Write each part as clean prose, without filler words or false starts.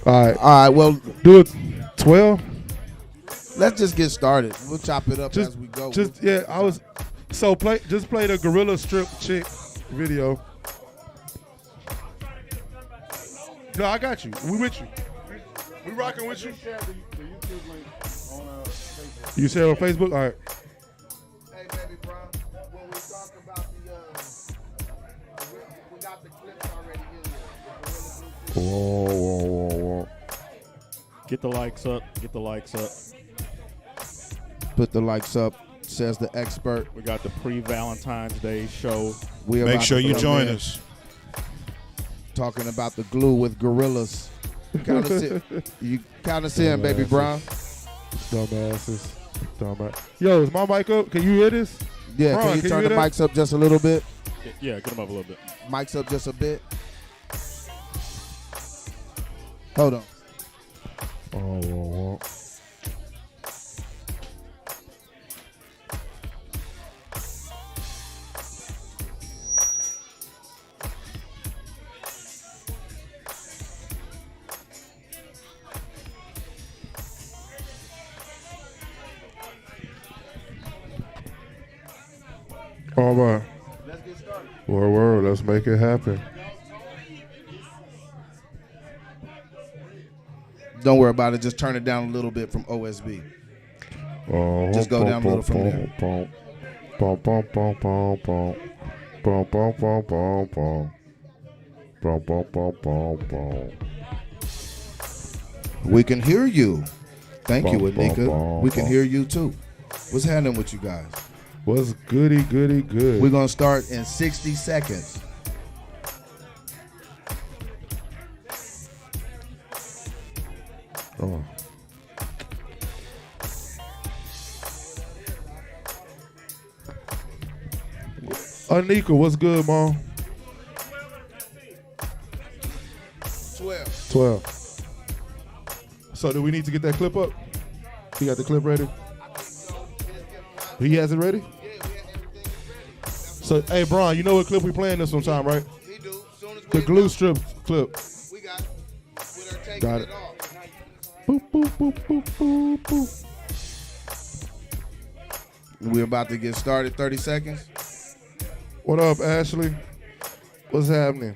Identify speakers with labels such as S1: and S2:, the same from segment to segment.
S1: All
S2: right. Well,
S1: do it 12.
S2: Let's just get started. We'll chop it up as we go.
S1: Just play the Gorilla Strip chick video. No, I got you. We with you. We rocking with you. You share it on Facebook? All right.
S2: Hey, baby, bro. When we talk about we got the clips already in here.
S1: Whoa.
S3: Get the likes up. Get the likes up.
S2: Put the likes up, says the expert.
S3: We got the pre-Valentine's Day show.
S4: Make sure you join us.
S2: Talking about the glue with gorillas. You kind of seeing, baby Brown.
S1: Dumbasses. Yo, is my mic up? Can you hear this?
S2: Yeah,
S1: Ron,
S2: can you turn the mics up just a little bit?
S3: Yeah, get them up a little bit.
S2: Mics up just a bit. Hold on.
S1: Oh. All right.
S2: Let's get started.
S1: Word. Let's make it happen.
S2: Don't worry about it. Just turn it down a little bit from OSB. Just go down a little from there. We can hear you. Thank you, Anika. We can hear you too. What's happening with you guys?
S1: What's goody good?
S2: We're going to start in 60 seconds.
S1: Oh. Anika, what's good, Mom? 12. So do we need to get that clip up? You got the clip ready? He has it ready? So, hey, Brian, you know what clip we playing this sometime, right?
S2: He do. Soon as
S1: The glue strip clip.
S2: We got it. With her taking
S1: Got
S2: it
S1: it.
S2: off.
S1: Boop.
S2: We're about to get started. 30 seconds.
S1: What up, Ashley? What's happening?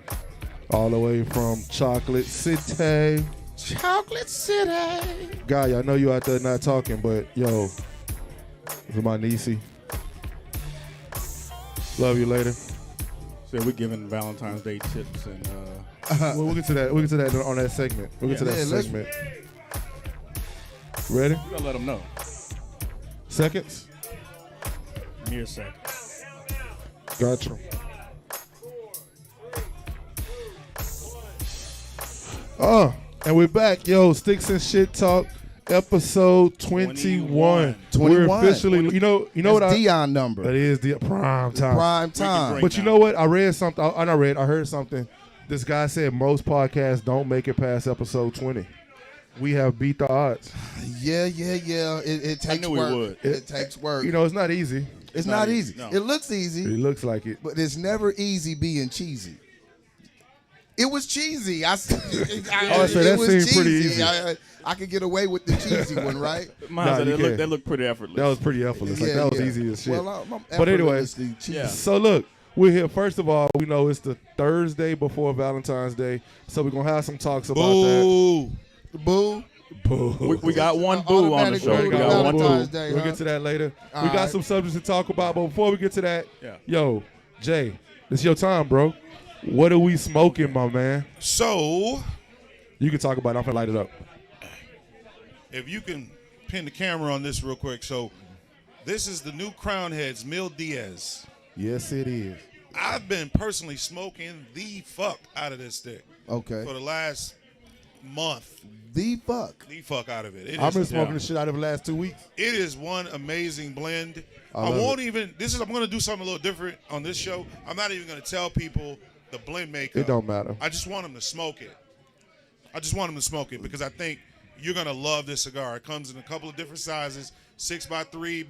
S1: All the way from Chocolate City.
S2: Chocolate City.
S1: Guy, I know you out there not talking, but yo, this is my niecey. Love you later.
S3: So we're giving Valentine's Day tips and
S1: We'll get to that. We'll get to that on that segment. We'll get to that segment. Ready?
S3: you gotta let them know.
S1: Seconds?
S3: Mere second.
S1: Gotcha. And we're back. Yo, Sticks-N-ShyTalk, episode 21.
S2: 21.
S1: We're officially, you know what
S2: That's Dion number.
S1: That is the prime time.
S2: Prime time.
S1: But you know what? I read something. I heard something. This guy said most podcasts don't make it past episode 20. We have beat the odds.
S2: Yeah. It takes
S3: I knew
S2: work.
S3: we would.
S2: It takes work.
S1: You know, it's not easy.
S2: It's not easy.
S3: No.
S2: It looks easy.
S1: It looks like it.
S2: But it's never easy being cheesy. It was cheesy.
S1: So that
S2: was
S1: seemed
S2: cheesy.
S1: pretty easy.
S2: I could get away with the cheesy one, right?
S3: That looked pretty effortless.
S1: That was pretty effortless. Like, that was easy as shit.
S2: Well, I'm
S1: But anyway,
S2: effortlessly cheesy.
S3: Yeah.
S1: So look, we're here. First of all, we know it's the Thursday before Valentine's Day, so we're gonna have some talks about that.
S2: Boo.
S1: Boo.
S3: We got one boo on the
S2: Automatic
S3: show.
S2: boo
S3: We
S2: to
S3: got one
S2: Valentine's
S3: boo.
S2: Day,
S1: We'll
S2: huh?
S1: get to that later.
S2: All
S1: We got
S2: right.
S1: some subjects to talk about, but before we get to that,
S3: Yeah.
S1: yo, Jay, it's your time, bro. What are we smoking, my man?
S4: So,
S1: You can talk about it. I'm gonna light it up.
S4: if you can pin the camera on this real quick. So, this is the new Crown Heads, Mil Diaz.
S1: Yes, it is.
S4: I've been personally smoking the fuck out of this stick
S2: Okay.
S4: for the last month.
S2: The fuck.
S4: The fuck out of it.
S1: I've been smoking
S3: yeah.
S1: the shit out of the last 2 weeks.
S4: It is one amazing blend.
S1: I
S4: I
S1: love
S4: won't even. I'm going to do something a little different on this show. I'm not even going to tell people the blend makeup.
S1: It don't matter.
S4: I just want them to smoke it. Because I think you're going to love this cigar. It comes in a couple of different sizes: 6x3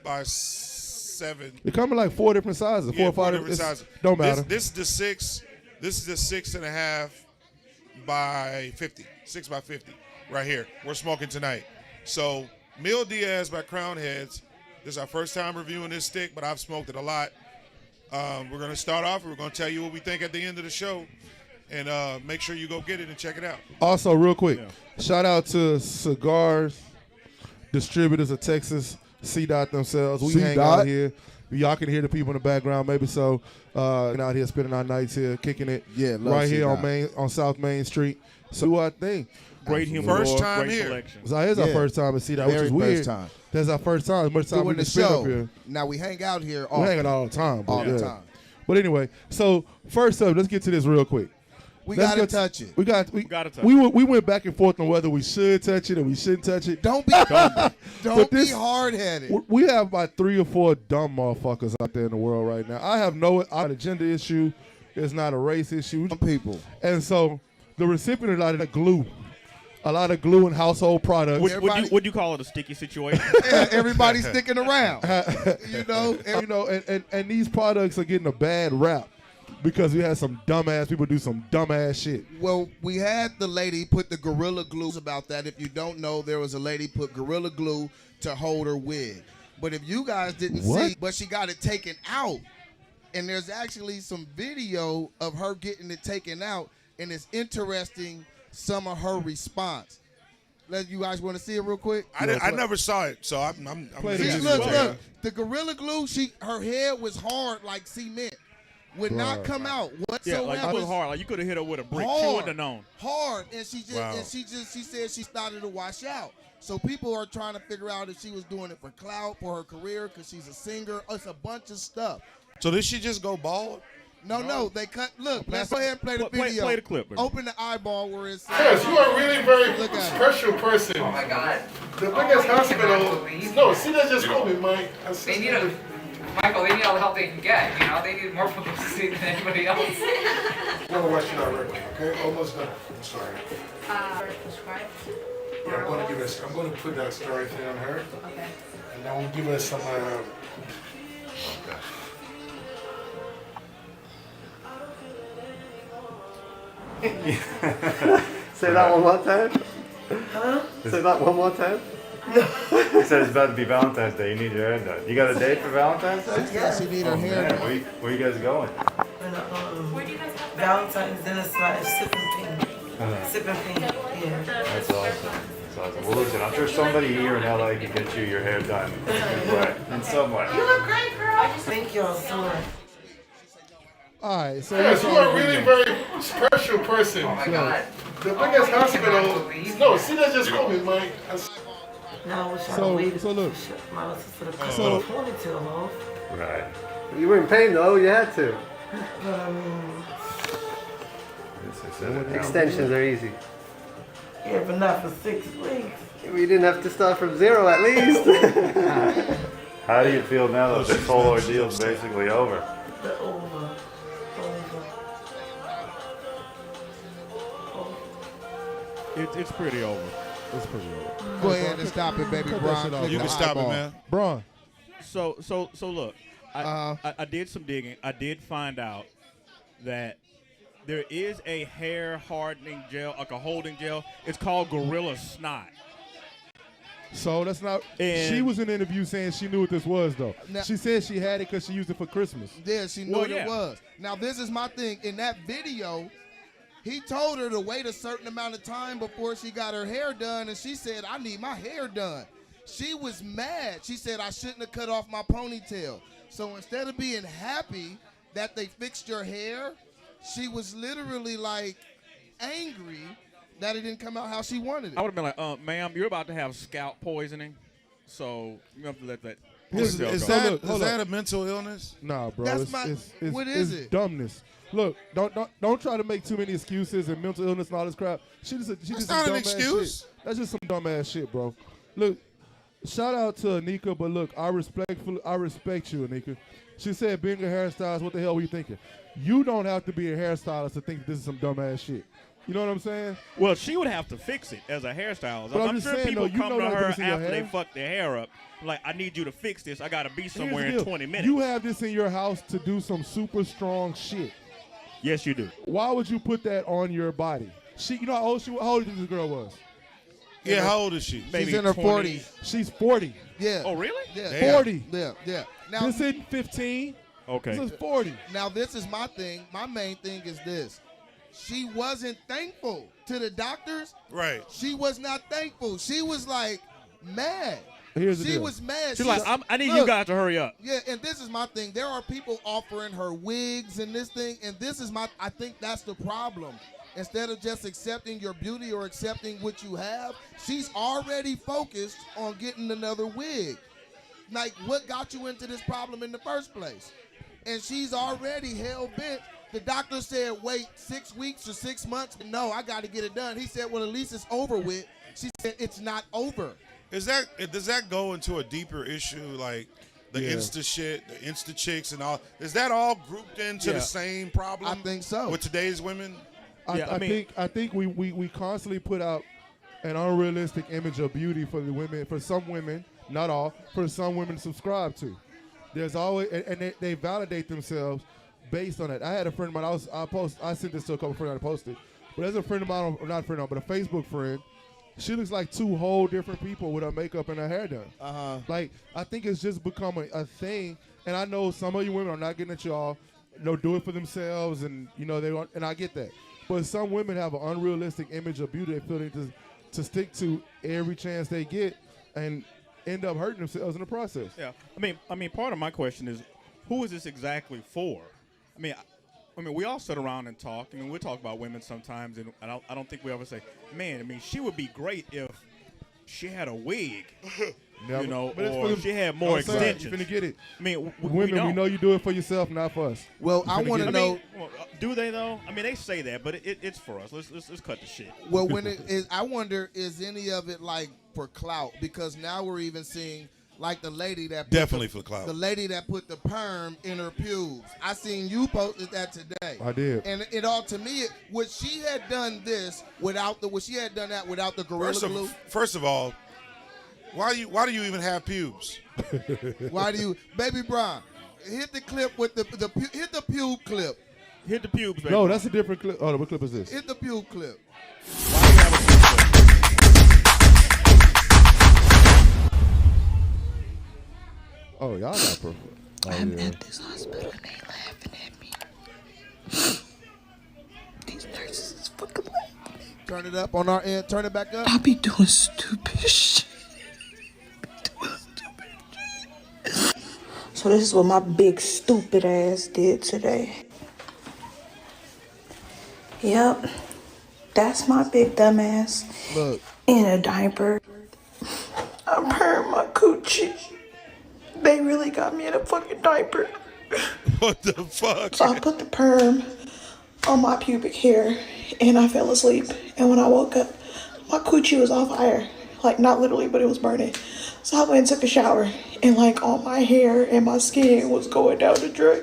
S4: by 7.
S1: They come in like 4 different sizes, 4 or 5
S4: different sizes.
S1: Don't matter.
S4: This is the 6. This is the 6.5. by 50, 6 by 50, right here. We're smoking tonight. So Mil Diaz by Crown Heads. This is our first time reviewing this stick, but I've smoked it a lot. We're going to start off. We're going to tell you what we think at the end of the show. And make sure you go get it and check it out.
S1: Also, real quick, shout out to Cigars Distributors of Texas, C-Dot themselves. We hang out here. Y'all can hear the people in the background, maybe so. Out here spending our nights here, kicking it.
S2: Yeah,
S1: right here on South Main Street. So what I think.
S3: Great humor.
S4: First time
S3: great
S4: here.
S3: selection.
S1: So it's our first time to see that, which is weird.
S2: Time.
S1: That's our first time. As much time we
S2: Doing
S1: can
S2: the
S1: spend
S2: show.
S1: up here.
S2: Now we hang out here
S1: We hang out all the time.
S2: all the time.
S1: But anyway, so first up, let's get to this real quick.
S2: We
S1: Let's
S2: gotta
S1: go
S2: touch it.
S1: We
S3: gotta touch
S1: we went back and forth on whether we should touch it or we shouldn't touch it.
S2: Don't be hard-headed.
S1: We have about 3 or 4 dumb motherfuckers out there in the world right now. I have not a gender issue. It's not a race issue.
S2: People.
S1: And so the recipient of a lot of glue and household products.
S3: Would you call it a sticky situation?
S2: Yeah, everybody's sticking around.
S1: And these products are getting a bad rap because we had some dumbass people do some dumbass shit.
S2: Well, we had the lady put the Gorilla Glue about that. If you don't know, there was a lady put Gorilla Glue to hold her wig. But if you guys didn't see, but she got it taken out. And there's actually some video of her getting it taken out, and it's interesting some of her response. You guys want to see it real quick?
S4: I never saw it, so I'm
S2: look, the Gorilla Glue, her head was hard like cement. Would not come out whatsoever.
S3: Yeah, like it was hard. Like you could have hit her with a brick.
S2: Hard,
S3: she wouldn't have known.
S2: Hard, and she said she started to wash out. So people are trying to figure out if she was doing it for clout, for her career, because she's a singer. It's a bunch of stuff.
S4: So did she just go bald?
S2: No, they cut. Look, let's go ahead and play the video.
S3: Play the clip. Bro.
S2: Open the eyeball where it says.
S1: Yes, you are really very special person.
S5: Oh my God.
S1: The biggest hospital. No, see, that just called me, Mike.
S5: Michael, they need all the help they can get. You know, they need more publicity than anybody else.
S1: I'm gonna watch you out real quick, okay? Almost done. I'm sorry.
S5: Prescribed?
S1: Yeah, I'm gonna put that story thing on her.
S5: Okay.
S1: And then we'll give her some.
S6: Say that one more time. Huh? Say that one more time. He said it's about to be Valentine's Day. You need your hair done. You got a date for Valentine's Day?
S2: Yes, she need her hair done.
S6: Where you guys going?
S5: Where do you guys have
S7: Valentine's dinner / sipping pink. Sipping pink, yeah.
S6: That's awesome. That's awesome. Well, listen, I'm sure somebody here in LA can get you your hair done in some way.
S5: You look great, girl.
S7: Thank y'all so much.
S1: All right, so
S8: yes, you are really very special person.
S5: Oh my God.
S8: The biggest hospital. No, see, that just called me, Mike.
S7: Now I wish I waited
S1: so look.
S7: my sister to come
S1: So-
S7: ponytail off.
S6: Right.
S9: You were in pain though, you had to.
S7: But I mean,
S9: Extensions are easy.
S7: yeah, but not for 6 weeks.
S9: We didn't have to start from 0 at least.
S6: How do you feel now that this whole ordeal is basically over?
S7: The over.
S3: It's pretty over.
S1: It's pretty old.
S2: Go ahead and stop it, baby,
S1: Cut that
S2: Bron.
S1: shit off.
S2: Click
S4: You
S2: the
S4: can stop it,
S2: eyeball.
S4: man.
S1: Braun.
S3: So look, I did some digging. I did find out that there is a hair hardening gel, like a holding gel. It's called Gorilla Snot.
S1: So that's not.
S3: And-
S1: She was in an interview saying she knew what this was, though.
S2: Now-
S1: She said she had it because she used it for Christmas.
S2: Yeah, she knew
S3: Well,
S2: what
S3: yeah.
S2: it was. Now, this is my thing. In that video, he told her to wait a certain amount of time before she got her hair done, and she said, I need my hair done. She was mad. She said, I shouldn't have cut off my ponytail. So instead of being happy that they fixed your hair, she was literally like angry that it didn't come out how she wanted it.
S3: I would have been like, ma'am, you're about to have scalp poisoning, so you have to let that.
S4: Is
S3: ponytail go.
S4: that a mental illness?
S1: Nah, bro.
S2: That's
S1: it's
S2: what is
S1: it's
S2: it?
S1: dumbness. Look, don't try to make too many excuses and mental illness and all this crap. She just
S4: That's
S1: some
S4: not an
S1: dumbass
S4: excuse.
S1: shit. That's just some dumbass shit, bro. Look, shout out to Anika, but look, I respect you, Anika. She said being a hairstylist, what the hell were you thinking? You don't have to be a hairstylist to think this is some dumbass shit. You know what I'm saying?
S3: Well, she would have to fix it as a hairstylist.
S1: But I'm
S3: I'm
S1: just
S3: sure
S1: saying,
S3: people
S1: though, you
S3: come
S1: know
S3: to
S1: that
S3: her
S1: difference in your
S3: after they
S1: hair?
S3: fuck their hair up, like, I need you to fix this. I got to be
S1: Here's
S3: somewhere
S1: the
S3: in
S1: deal.
S3: 20 minutes.
S1: You have this in your house to do some super strong shit.
S3: Yes, you do.
S1: Why would you put that on your body? You know how old how old do you think this girl was?
S4: Yeah, how old is she?
S2: She's in her 40s.
S1: She's 40.
S2: Yeah.
S3: Oh, really?
S2: Yeah.
S1: 40.
S2: Yeah. Now,
S1: This isn't 15.
S3: Okay.
S1: This is 40.
S2: Now, this is my thing. My main thing is this. She wasn't thankful to the doctors.
S4: Right.
S2: She was not thankful. She was like mad.
S1: Here's the
S2: She
S1: deal.
S2: was mad.
S3: She's like, I need you guys to hurry up.
S2: Yeah, and this is my thing. There are people offering her wigs and this thing, and this is I think that's the problem. Instead of just accepting your beauty or accepting what you have, she's already focused on getting another wig. Like, what got you into this problem in the first place? And she's already hell-bent. The doctor said, wait 6 weeks or 6 months. No, I got to get it done. He said, well, at least it's over with. She said, it's not over.
S4: Does that go into a deeper issue, like the Insta shit, the Insta chicks and all? Is that all grouped into the same problem?
S2: I think so.
S4: With today's women?
S1: I think we constantly put out an unrealistic image of beauty for the women, for some women, not all, for some women to subscribe to. There's always, and they validate themselves based on it. I had a friend of mine, I sent this to a couple of friends I posted, but there's a friend of mine, or not a friend of mine, but a Facebook friend. She looks like two whole different people with her makeup and her hair done. Like, I think it's just become a thing, and I know some of you women are not getting at y'all, do it for themselves, and they want, and I get that. But some women have an unrealistic image of beauty they feel they to stick to every chance they get, and end up hurting themselves in the process.
S3: Yeah, I mean, part of my question is, who is this exactly for? I mean, we all sit around and talk. I mean, we talk about women sometimes, and I don't think we ever say, man, I mean, she would be great if she had a wig,
S1: Never.
S3: Or she had more extensions.
S1: You're finna get it.
S3: I mean,
S1: women, we know you do it for yourself, not for us.
S2: Well, I want to know.
S3: Do they though? I mean, they say that, but it's for us. Let's cut the shit.
S2: Well, when it is, I wonder, is any of it like for clout? Because now we're even seeing like the lady that
S4: definitely for clout.
S2: The lady that put the perm in her pubes. I seen you posted that today.
S1: I did.
S2: And it all to me, would she had done this without the? Would she had done that without the Gorilla Glue?
S4: First of all, why do you even have pubes?
S2: Why do you, Baby Brian? Hit the clip with hit the pube clip.
S3: Hit the pubes, baby.
S1: No, that's a different clip. Oh, what clip is this?
S2: Hit the pube clip.
S3: Why do you have a pube clip?
S1: Oh, y'all not perfect. Oh,
S7: I'm
S1: yeah.
S7: at this hospital and they laughing at me. These nurses is fucking laughing.
S2: Turn it up on our end. Turn it back up.
S7: I be doing stupid shit. So this is what my big stupid ass did today. Yep, that's my big dumb ass.
S2: Look.
S7: In a diaper. I permed my coochie. They really got me in a fucking diaper.
S4: What the fuck?
S7: So I put the perm on my pubic hair and I fell asleep. And when I woke up, my coochie was on fire. Like, not literally, but it was burning. So I went and took a shower, and like all my hair and my skin was going down the drain.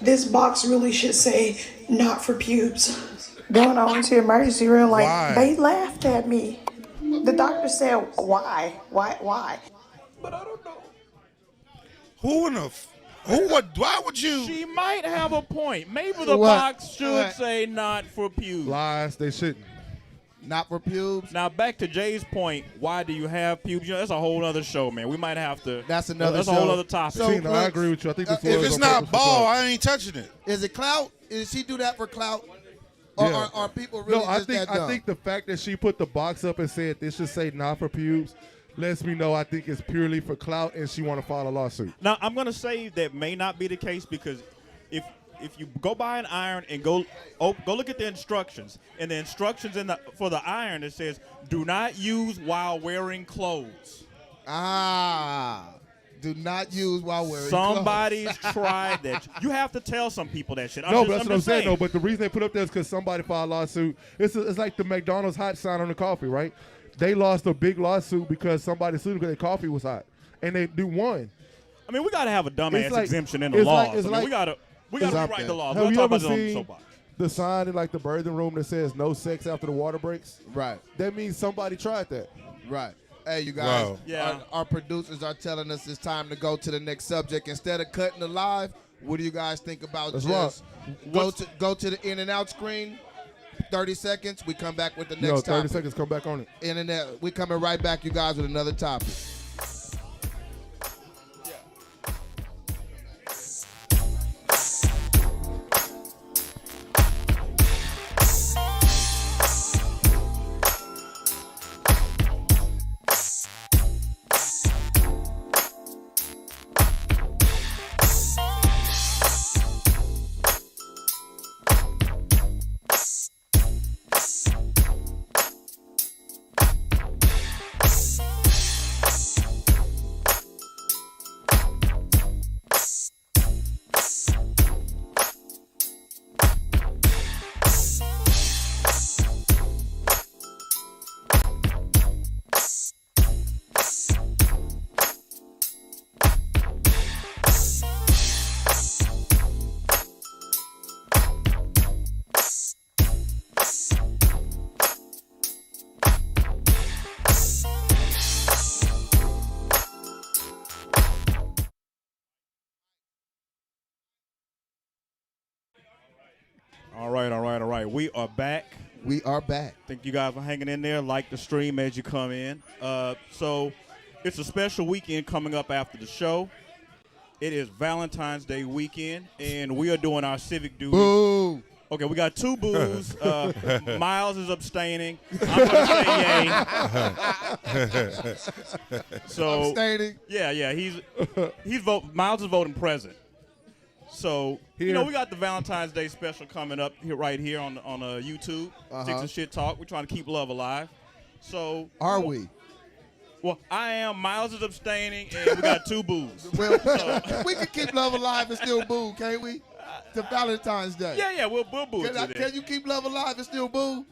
S7: This box really should say, not for pubes. Going on to the emergency room, like,
S4: Why?
S7: They laughed at me. The doctor said, why? But I don't know.
S4: Why would you?
S3: She might have a point. Maybe the box should say not for pubes.
S1: Lies, they shouldn't.
S2: Not for pubes.
S3: Now back to Jay's point. Why do you have pubes? That's a whole other show, man. We might have to.
S2: That's another.
S3: That's
S2: show.
S3: a whole other topic.
S2: So,
S1: Tina, I agree with you. I think this
S4: If
S1: was
S4: it's
S1: on
S4: not
S1: purpose for
S4: ball,
S1: clout.
S4: I ain't touching it.
S2: Is it clout? Is she do that for clout? Or
S1: Yeah.
S2: are people really
S1: No,
S2: just that dumb?
S1: I think the fact that she put the box up and said this should say not for pubes lets me know I think it's purely for clout and she want to file a lawsuit.
S3: Now I'm gonna say that may not be the case because if you go buy an iron and go look at the instructions, and the instructions for the iron, it says do not use while wearing clothes.
S2: Do not use while wearing
S3: Somebody's tried that. You have to tell some people that shit.
S1: But that's what I'm saying. No, but the reason they put up there is because somebody filed a lawsuit. It's like the McDonald's hot sign on the coffee, right? They lost a big lawsuit because somebody sued because their coffee was hot, and they won.
S3: I mean, we got to have a dumbass
S1: like-
S3: exemption in the
S1: it's
S3: laws.
S1: like- it's
S3: I mean,
S1: like-
S3: we got to rewrite the laws.
S1: Have
S3: We'll
S1: you
S3: talk
S1: ever
S3: about it on the
S1: seen
S3: soapbox.
S1: the sign in like the birthing room that says no sex after the water breaks?
S2: Right.
S1: That means somebody tried that.
S2: Right. Hey, you guys.
S4: Wow.
S3: Yeah.
S2: Our producers are telling us it's time to go to the next subject. Instead of cutting the live, what do you guys think about
S1: That's
S2: just
S1: right.
S2: go to the in and out screen, 30 seconds. We come back with the next
S1: Yo,
S2: topic.
S1: 30 seconds, come back on it.
S2: And then we coming right back, you guys, with another topic.
S3: All right. We are back.
S2: We are back.
S3: Thank you guys for hanging in there. Like the stream as you come in. So it's a special weekend coming up after the show. It is Valentine's Day weekend, and we are doing our civic duty.
S2: Boo.
S3: Okay, we got 2 boos. Miles is abstaining. I'm going to say yay. So
S2: Abstaining.
S3: Yeah. Miles is voting present. So we got the Valentine's Day special coming up right here on YouTube. Sticks-N-ShyTalk. We're trying to keep love alive. So
S2: are we?
S3: Well, I am. Miles is abstaining, and we got 2 boos.
S2: Well, we can keep love alive and still boo, can't we? To Valentine's Day.
S3: Yeah, we'll boo.
S2: Can you keep love alive and still boo?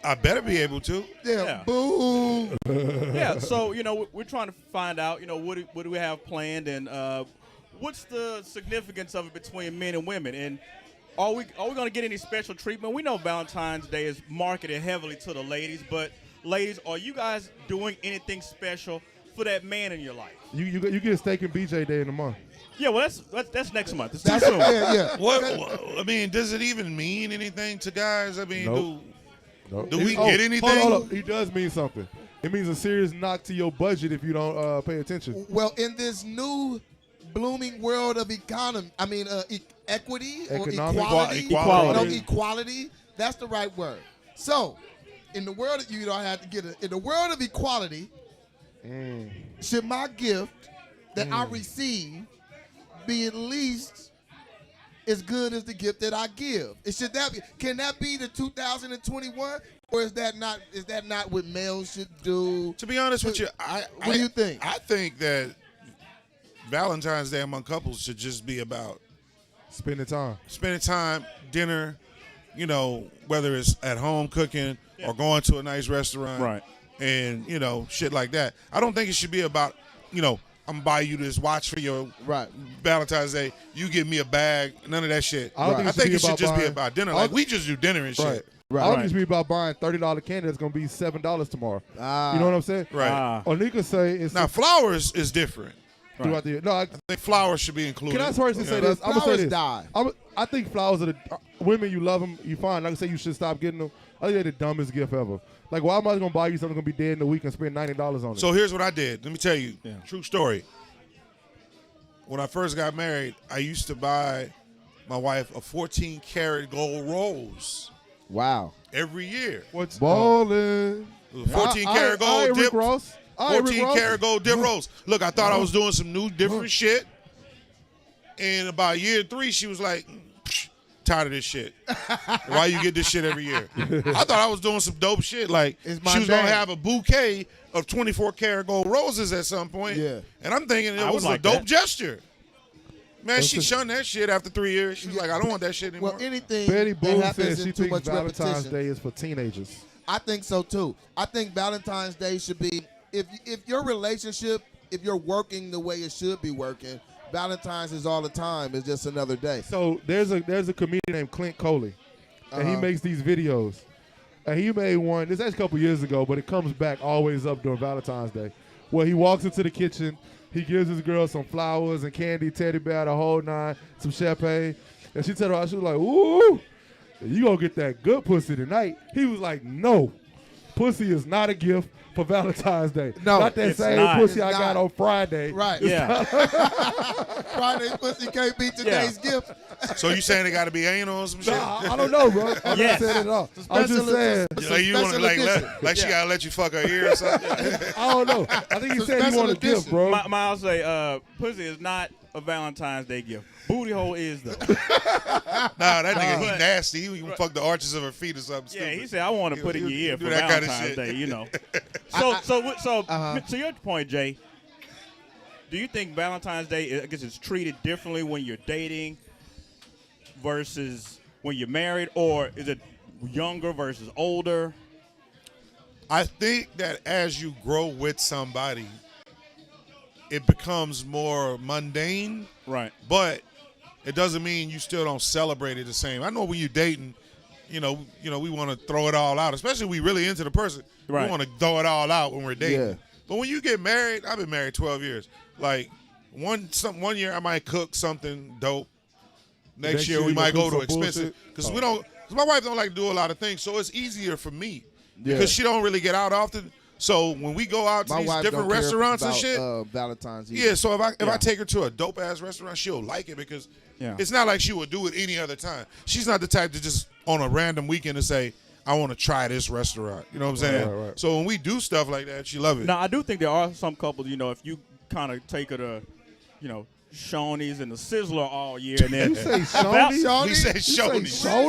S4: I better be able to.
S2: Yeah. Boo.
S3: Yeah. So we're trying to find out what do we have planned, and what's the significance of it between men and women, and are we going to get any special treatment? We know Valentine's Day is marketed heavily to the ladies, but ladies, are you guys doing anything special for that man in your life?
S1: You get a steak and BJ day in the month.
S3: Yeah, well, that's next month. It's too soon.
S2: Yeah.
S4: What? I mean, does it even mean anything to guys? I mean,
S1: Nope.
S4: do we get anything?
S1: Hold up. It does mean something. It means a serious knock to your budget if you don't pay attention.
S2: Well, in this new blooming world of equity
S1: Economic
S2: or equality.
S3: Equality.
S2: Equality. That's the right word. So, in the world, you don't have to get it. In the world of equality, should my gift that I receive be at least as good as the gift that I give? Can that be the 2021, or is that not what males should do?
S4: To be honest with you,
S2: what do you think?
S4: I think that Valentine's Day among couples should just be about
S1: Spending
S4: time, dinner, whether it's at home cooking or going to a nice restaurant,
S3: Right.
S4: And shit like that. I don't think it should be about I'm buy you this watch for your Valentine's Day. You give me a bag. None of that shit. I think it should just be about dinner. Like we just do dinner and shit.
S1: Right. I don't think it should be about buying $30 candy that's gonna be $7 tomorrow. You know what I'm saying?
S4: Right.
S1: Onika say it's
S4: now flowers is different.
S1: Throughout the year. No, I
S4: think flowers should be included.
S1: Can I first say this? I'm gonna say this.
S2: Die.
S1: I think flowers are the women. You love them, you fine. Like I say, you should stop getting them. I think they're the dumbest gift ever. Like, why am I gonna buy you something gonna be dead in a week and spend $90 on it?
S4: So here's what I did. Let me tell you, true story. When I first got married, I used to buy my wife a 14-karat gold rose.
S2: Wow.
S4: Every year.
S1: What's ballin'?
S4: 14-karat gold dip. 14-karat gold dip
S1: Ross.
S4: rose. Look, I thought I was doing some new, different shit. And about year 3, she was like, tired of this shit. Why you get this shit every year? I thought I was doing some dope shit. Like, she was going to have a bouquet of 24-karat gold roses at some point.
S2: Yeah.
S4: And I'm thinking it was a dope gesture. Man, she shunned that shit after 3 years. She was like, I don't want that shit anymore.
S2: Well, anything
S1: Betty
S2: that
S1: Boone
S2: happens
S1: says she
S2: in too
S1: thinks
S2: much
S1: Valentine's
S2: repetition.
S1: Day is for teenagers.
S2: I think so too. I think Valentine's Day should be if your relationship, if you're working the way it should be working, Valentine's is all the time. It's just another day.
S1: So there's a comedian named Clint Coley, and he makes these videos. And he made one, this is a couple years ago, but it comes back always up during Valentine's Day, where he walks into the kitchen, he gives his girl some flowers and candy, teddy bear, the whole nine, some champagne. And she was like, ooh. You gonna get that good pussy tonight. He was like, no. Pussy is not a gift for Valentine's Day.
S2: No,
S1: not that
S3: it's
S1: same
S3: not.
S1: pussy
S2: It's
S1: I got
S2: not.
S1: on Friday.
S2: Right.
S3: Yeah.
S2: Friday's pussy can't be today's gift.
S4: So you saying it got to be anal or some shit?
S1: Nah, I don't know, bro. I'm
S3: Yes.
S1: not saying it at all. I'm just
S2: Special-
S1: saying.
S4: Like you want to
S2: edition.
S4: like she gotta let you fuck her ear or something?
S1: I don't know. I think he
S2: It's a
S1: said he
S2: special
S1: wanted a gift,
S2: edition.
S1: bro.
S3: Miles say, pussy is not a Valentine's Day gift. Booty hole is though.
S4: Nah, that nigga, he
S3: But-
S4: nasty. He even fuck the arches of her feet or something.
S3: Yeah,
S4: stupid.
S3: he said I want to put in your ear
S4: do
S3: for
S4: that kinda
S3: Valentine's
S4: shit.
S3: Day. You know.
S2: Uh-huh.
S3: To your point, Jay, do you think Valentine's Day, I guess, is treated differently when you're dating versus when you're married, or is it younger versus older?
S4: I think that as you grow with somebody, it becomes more mundane,
S3: Right.
S4: but it doesn't mean you still don't celebrate it the same. I know when you're dating, you know, we want to throw it all out, especially if we really into the person.
S3: Right.
S4: We want to throw it all out when we're dating.
S2: Yeah.
S4: But when you get married, I've been married 12 years. Like one year I might cook something dope. Next year we
S1: you
S4: might
S1: gonna
S4: go to
S1: cook some
S4: expensive
S1: bullshit?
S4: because we don't. Cause my wife don't like to do a lot of things, so it's easier for me
S2: Yeah.
S4: because she don't really get out often. So when we go out to
S2: My
S4: these
S2: wife
S4: different
S2: don't care
S4: restaurants
S2: about,
S4: and shit,
S2: Valentine's Eve.
S4: yeah. So if I
S3: Yeah.
S4: take her to a dope ass restaurant, she'll like it because
S3: Yeah.
S4: it's not like she would do it any other time. She's not the type to just on a random weekend to say, I want to try this restaurant. You know what I'm saying?
S1: Right.
S4: So when we do stuff like that, she love it.
S3: Now I do think there are some couples, if you kind of take her to, Shoney's and the Sizzler all year, and then
S1: You say Shoney?
S4: We say
S1: You say
S4: Shoney.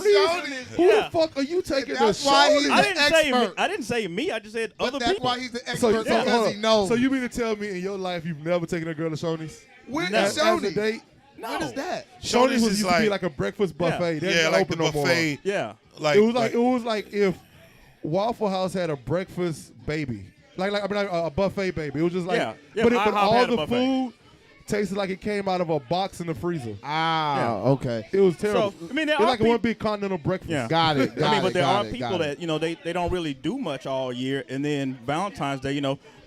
S1: Shoney? Who
S3: Yeah.
S1: the fuck are you taking to
S2: That's why he's
S1: Shoney?
S3: I didn't say me.
S2: expert.
S3: I didn't say me. I just said
S2: But
S3: other
S2: that's
S3: people.
S2: why he's the
S1: So,
S2: expert because
S1: hold
S2: he
S1: on.
S2: knows.
S1: So you mean to tell me in your life you've never taken a girl to Shoney's?
S2: When
S3: No.
S2: is
S1: As a
S2: Shoney?
S1: date?
S2: What is that?
S1: Shoney's
S4: is
S1: used to be like a breakfast buffet. They're
S4: yeah,
S1: not
S4: like
S1: open
S4: the
S1: no more.
S4: buffet.
S3: yeah.
S4: Like
S1: It was like if Waffle House had a breakfast baby, like a buffet baby. It was just like,
S3: Yeah. Yeah,
S1: but
S3: IHOP
S1: all
S3: had a
S1: the
S3: buffet.
S1: food tasted like it came out of a box in the freezer.
S2: Ah, okay.
S1: It was terrible.
S3: So, I mean, there
S1: it was
S3: are
S1: like
S3: people-
S1: one big continental breakfast.
S3: Yeah.
S2: Got it.
S3: I mean, but there are people that they don't really do much all year, and then Valentine's Day,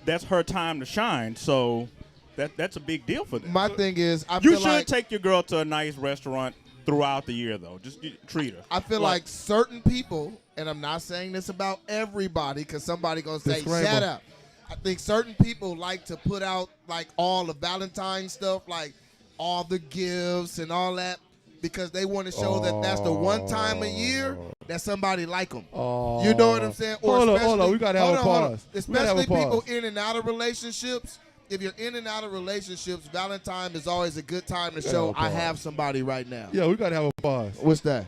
S3: that's her time to shine. So that's a big deal for them.
S2: My thing is, I
S3: You
S2: feel
S3: should
S2: like
S3: take your girl to a nice restaurant throughout the year, though. Just treat her.
S2: I feel like certain people, and I'm not saying this about everybody, because somebody gonna say,
S1: Disclaimer.
S2: "Shut up." I think certain people like to put out like all the Valentine stuff, like all the gifts and all that, because they want to show that that's the one time a year that somebody like them. You know what I'm saying?
S1: Hold on,
S2: especially-
S1: we gotta have a
S2: hold on.
S1: pause. We gotta have a
S2: Especially people
S1: pause.
S2: in and out of relationships. If you're in and out of relationships, Valentine is always a good time to show
S1: have a
S2: I
S1: pause.
S2: have somebody right now.
S1: Yeah, we gotta have a pause.
S2: What's that?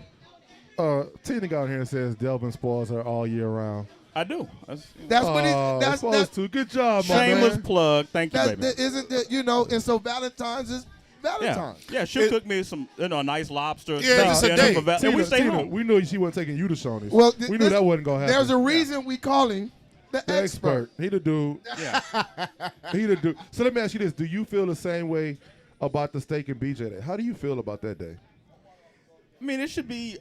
S1: Tina got here and says Delvin spoils her all year round.
S3: I do.
S2: That's what
S1: That's supposed to. Good job, my
S3: Shameless
S1: man.
S3: plug. Thank you,
S2: That,
S3: baby.
S2: isn't that, and so Valentine's is
S3: Yeah,
S2: Valentine's.
S3: yeah. She'll cook me some, a nice lobster.
S4: Yeah, just a
S3: dinner
S4: date.
S3: for and we stay
S1: Tina,
S3: home.
S1: we knew she wasn't taking you to Shoney's.
S2: Well,
S1: we knew that wasn't gonna happen.
S2: There's a reason we call him the
S1: The
S2: expert.
S1: He the dude.
S3: Yeah.
S1: He the dude. So let me ask you this: do you feel the same way about the steak and BJ day? How do you feel about that day?
S3: I mean, it should be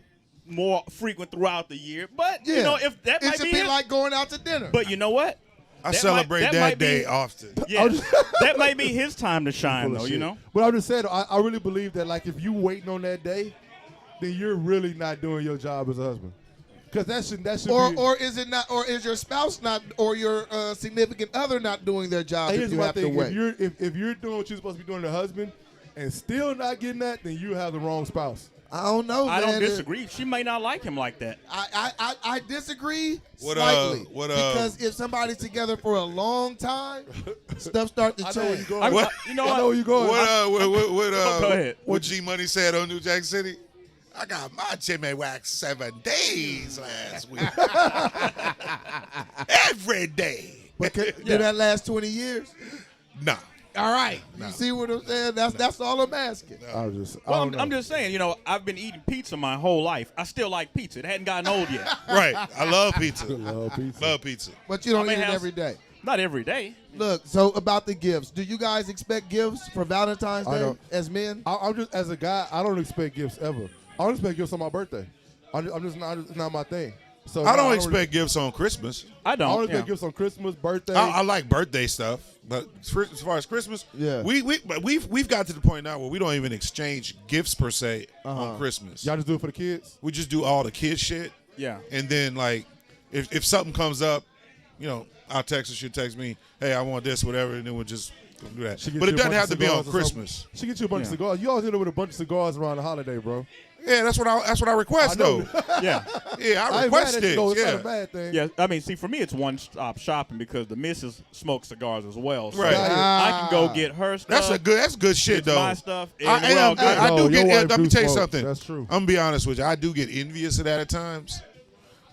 S3: more frequent throughout the year, but
S2: Yeah.
S3: if that
S2: It
S3: might
S2: should
S3: be
S2: be
S3: his-
S2: like going out to dinner.
S3: But you know what?
S4: I
S3: That
S4: celebrate
S3: might- that
S4: that
S3: might be-
S4: day often.
S3: Yeah, that might be his time to shine,
S1: Full of
S3: though.
S1: shit. But I'm just saying, I really believe that like if you waiting on that day, then you're really not doing your job as a husband. Because that should be.
S2: or is it not? Or is your spouse not? Or your significant other not doing their job?
S1: Here's
S2: If you
S1: my
S2: have to
S1: thing:
S2: wait.
S1: if you're doing what you're supposed to be doing to the husband, and still not getting that, then you have the wrong spouse.
S2: I don't know.
S3: I don't
S2: man.
S3: disagree. She may not like him like that.
S2: I disagree
S4: What,
S2: slightly
S4: what,
S2: because if somebody's together for a long time, stuff starts to
S1: I know where you're
S2: change.
S1: going.
S4: What?
S3: You know
S1: I know where you're going.
S3: Go ahead.
S4: What G Money said on New Jack City? I got my Jimmy wax 7 days last week. Every day.
S2: But did that last 20 years?
S4: Nah.
S2: All right. You see what I'm saying? That's all I'm asking.
S1: I was just. I
S3: Well,
S1: don't know.
S3: I'm just saying, I've been eating pizza my whole life. I still like pizza. It hadn't gotten old yet.
S4: Right. I love pizza.
S1: Love pizza.
S4: Love pizza.
S2: But you don't
S3: I
S2: eat
S3: may
S2: it
S3: have-
S2: every day.
S3: Not every day.
S2: Look, so about the gifts. Do you guys expect gifts for Valentine's
S1: I
S2: Day
S1: don't.
S2: as men?
S1: I'm just as a guy. I don't expect gifts ever. I don't expect gifts on my birthday. I'm just not. It's not my thing. So
S4: I don't expect gifts on Christmas.
S3: I
S1: I don't
S3: don't.
S1: expect gifts on Christmas, birthday.
S4: I like birthday stuff, but as far as Christmas,
S1: Yeah.
S4: we've got to the point now where we don't even exchange gifts per se on Christmas.
S1: Y'all just do it for the kids?
S4: We just do all the kid shit.
S3: Yeah.
S4: And then like if something comes up, I'll text her, she'll text me, hey, I want this, whatever, and then we'll just do that. But it doesn't have to be on Christmas.
S1: She get you a bunch of cigars. You always hit her with a bunch of cigars around the holiday, bro.
S4: Yeah, that's what I request though.
S3: Yeah.
S4: Yeah, I
S1: I ain't mad
S4: request
S1: at you,
S4: it.
S1: though. It's not
S4: Yeah.
S1: a bad thing.
S3: Yeah, I mean, see, for me, it's one-stop shopping because the missus smokes cigars as well. So
S4: Right.
S3: I can go get her stuff.
S4: That's good shit
S3: get
S4: though.
S3: my stuff. And
S4: I
S3: we're all good.
S4: do
S1: No, your
S4: get.
S1: wife
S4: Let me
S1: do
S4: tell you
S1: smoke.
S4: something.
S1: That's true.
S4: I'm gonna be honest with you. I do get envious of that at times.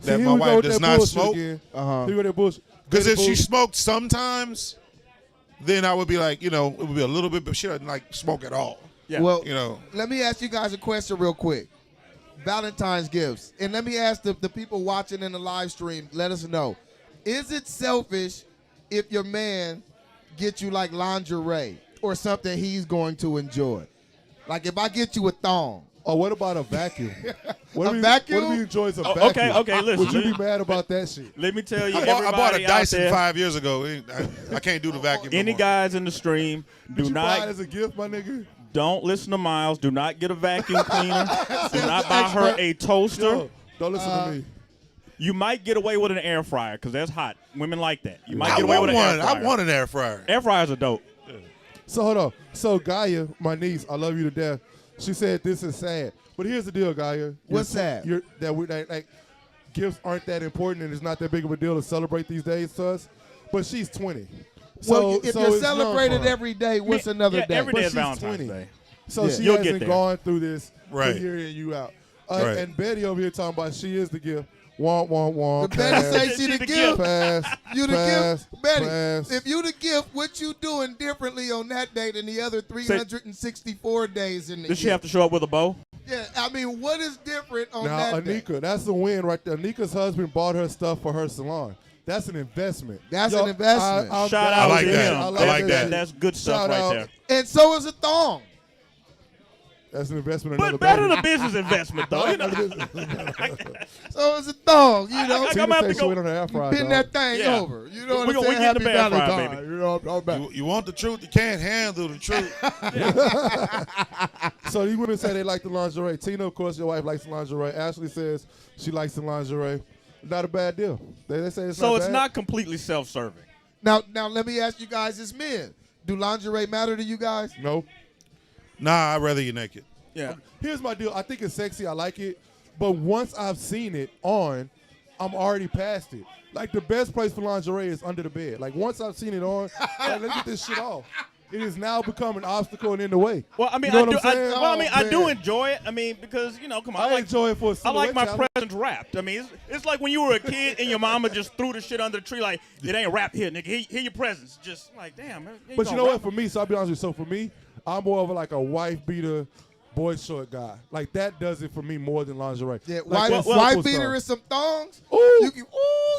S1: See,
S4: That
S1: here
S4: my
S1: we go
S4: wife
S1: with
S4: does
S1: that
S4: not
S1: bullshit
S4: smoke.
S1: again. Here we go with that bullshit.
S4: Because
S1: That
S4: if she
S1: bullshit.
S4: smoked sometimes, then I would be like, it would be a little bit, but she doesn't like smoke at all.
S3: Yeah.
S2: Well,
S4: You know.
S2: let me ask you guys a question real quick. Valentine's gifts. And let me ask the people watching in the live stream, let us know. Is it selfish if your man gets you like lingerie or something he's going to enjoy? Like if I get you a thong.
S1: Or what about a vacuum? What
S2: A
S1: if
S2: vacuum?
S1: What if he enjoys a
S3: Oh,
S1: vacuum?
S3: okay, listen.
S1: Would you be mad about that shit?
S3: Let me tell you,
S4: I bought a
S3: everybody out
S4: Dyson
S3: there,
S4: 5 years ago. I can't do the vacuum.
S3: any
S4: no more.
S3: guys in the stream,
S1: Did
S3: do
S1: you buy it
S3: not
S1: as a gift, my nigga?
S3: don't listen to Miles. Do not get a vacuum cleaner. Do not buy her a toaster.
S1: Yo, don't listen to me.
S3: You might get away with an air fryer because that's hot. Women like that. You might
S4: I
S3: get away
S4: want
S3: with an
S4: one.
S3: air fryer.
S4: I want an air fryer.
S3: Air fryers are dope.
S1: So hold on. So Gaia, my niece, I love you to death. She said this is sad, but here's the deal, Gaia.
S2: What's sad?
S1: That gifts aren't that important, and it's not that big of a deal to celebrate these days to us. But she's 20.
S2: Well, if
S1: so
S2: you're
S1: it's young
S2: celebrated
S1: for her.
S2: every day, what's another
S3: Yeah,
S2: day?
S3: every
S1: But
S3: day is
S1: she's
S3: Valentine's
S1: 20.
S3: Day.
S1: So
S2: Yeah.
S1: she
S3: You'll get
S1: hasn't
S3: there.
S1: gone through this
S4: Right.
S1: for year in, you out.
S4: Right.
S1: And Betty over here talking about she is the gift. Want.
S2: Betty say
S1: pass,
S2: she the
S3: the
S2: gift.
S1: pass,
S2: You the
S1: pass,
S2: gift, Betty.
S1: pass.
S2: If you the gift, what you doing differently on that day than the other 364 days in the year?
S3: Does she have to show up with a bow?
S2: Yeah, I mean, what is different on
S1: Now,
S2: that day?
S1: Anika, that's a win right there. Anika's husband bought her stuff for her salon. That's an investment.
S2: That's an investment.
S3: Shout
S4: I
S3: out
S4: like
S3: to
S4: that.
S3: him.
S4: I like that.
S1: shit.
S3: That's good stuff
S1: Shout
S3: right
S1: out.
S3: there.
S2: And so is a thong.
S1: That's an investment. in another
S3: But better
S1: baby.
S3: the business investment, though. You know,
S2: So is a thong. You know,
S3: I-
S1: Tina
S3: I'm about
S1: said
S3: to
S1: she
S3: go-
S1: went on the air fryer,
S2: bend
S1: dog.
S2: that thing
S3: Yeah.
S2: over. You know what
S3: We
S2: I'm
S3: gonna-
S2: saying?
S3: we get the
S2: Happy
S3: bad fry,
S2: Valentine.
S3: baby.
S2: You know, I'm back.
S4: You want the truth? You can't handle the truth.
S1: So these women say they like the lingerie. Tina, of course, your wife likes the lingerie. Ashley says she likes the lingerie. Not a bad deal. They say it's
S3: so
S1: not
S3: it's
S1: bad.
S3: not completely self-serving.
S2: Now, let me ask you guys as men. Do lingerie matter to you guys?
S1: No.
S4: Nah, I'd rather you naked.
S3: Yeah.
S1: Here's my deal. I think it's sexy. I like it. But once I've seen it on, I'm already past it. Like, the best place for lingerie is under the bed. Like, once I've seen it on, like, let's get this shit off. It has now become an obstacle and in the way.
S3: Well, I mean,
S1: You know
S3: I do.
S1: what I'm saying?
S3: I do
S2: man.
S3: enjoy it. I mean, because come on,
S1: I enjoy it for a
S3: I like my
S1: silhouette
S3: presents wrapped. I mean, it's like when you were a kid and your mama just threw the shit under the tree like, it ain't wrapped here, nigga. Here your presents. Just like, damn.
S1: But you know what? For me, so I'll be honest with you. So for me, I'm more of like a wife beater, boy short guy. Like that does it for me more than lingerie.
S2: Yeah,
S1: like
S2: wife,
S1: that
S2: wife
S1: simple
S2: beater
S1: stuff.
S2: and some thongs.
S1: Ooh.
S2: You can,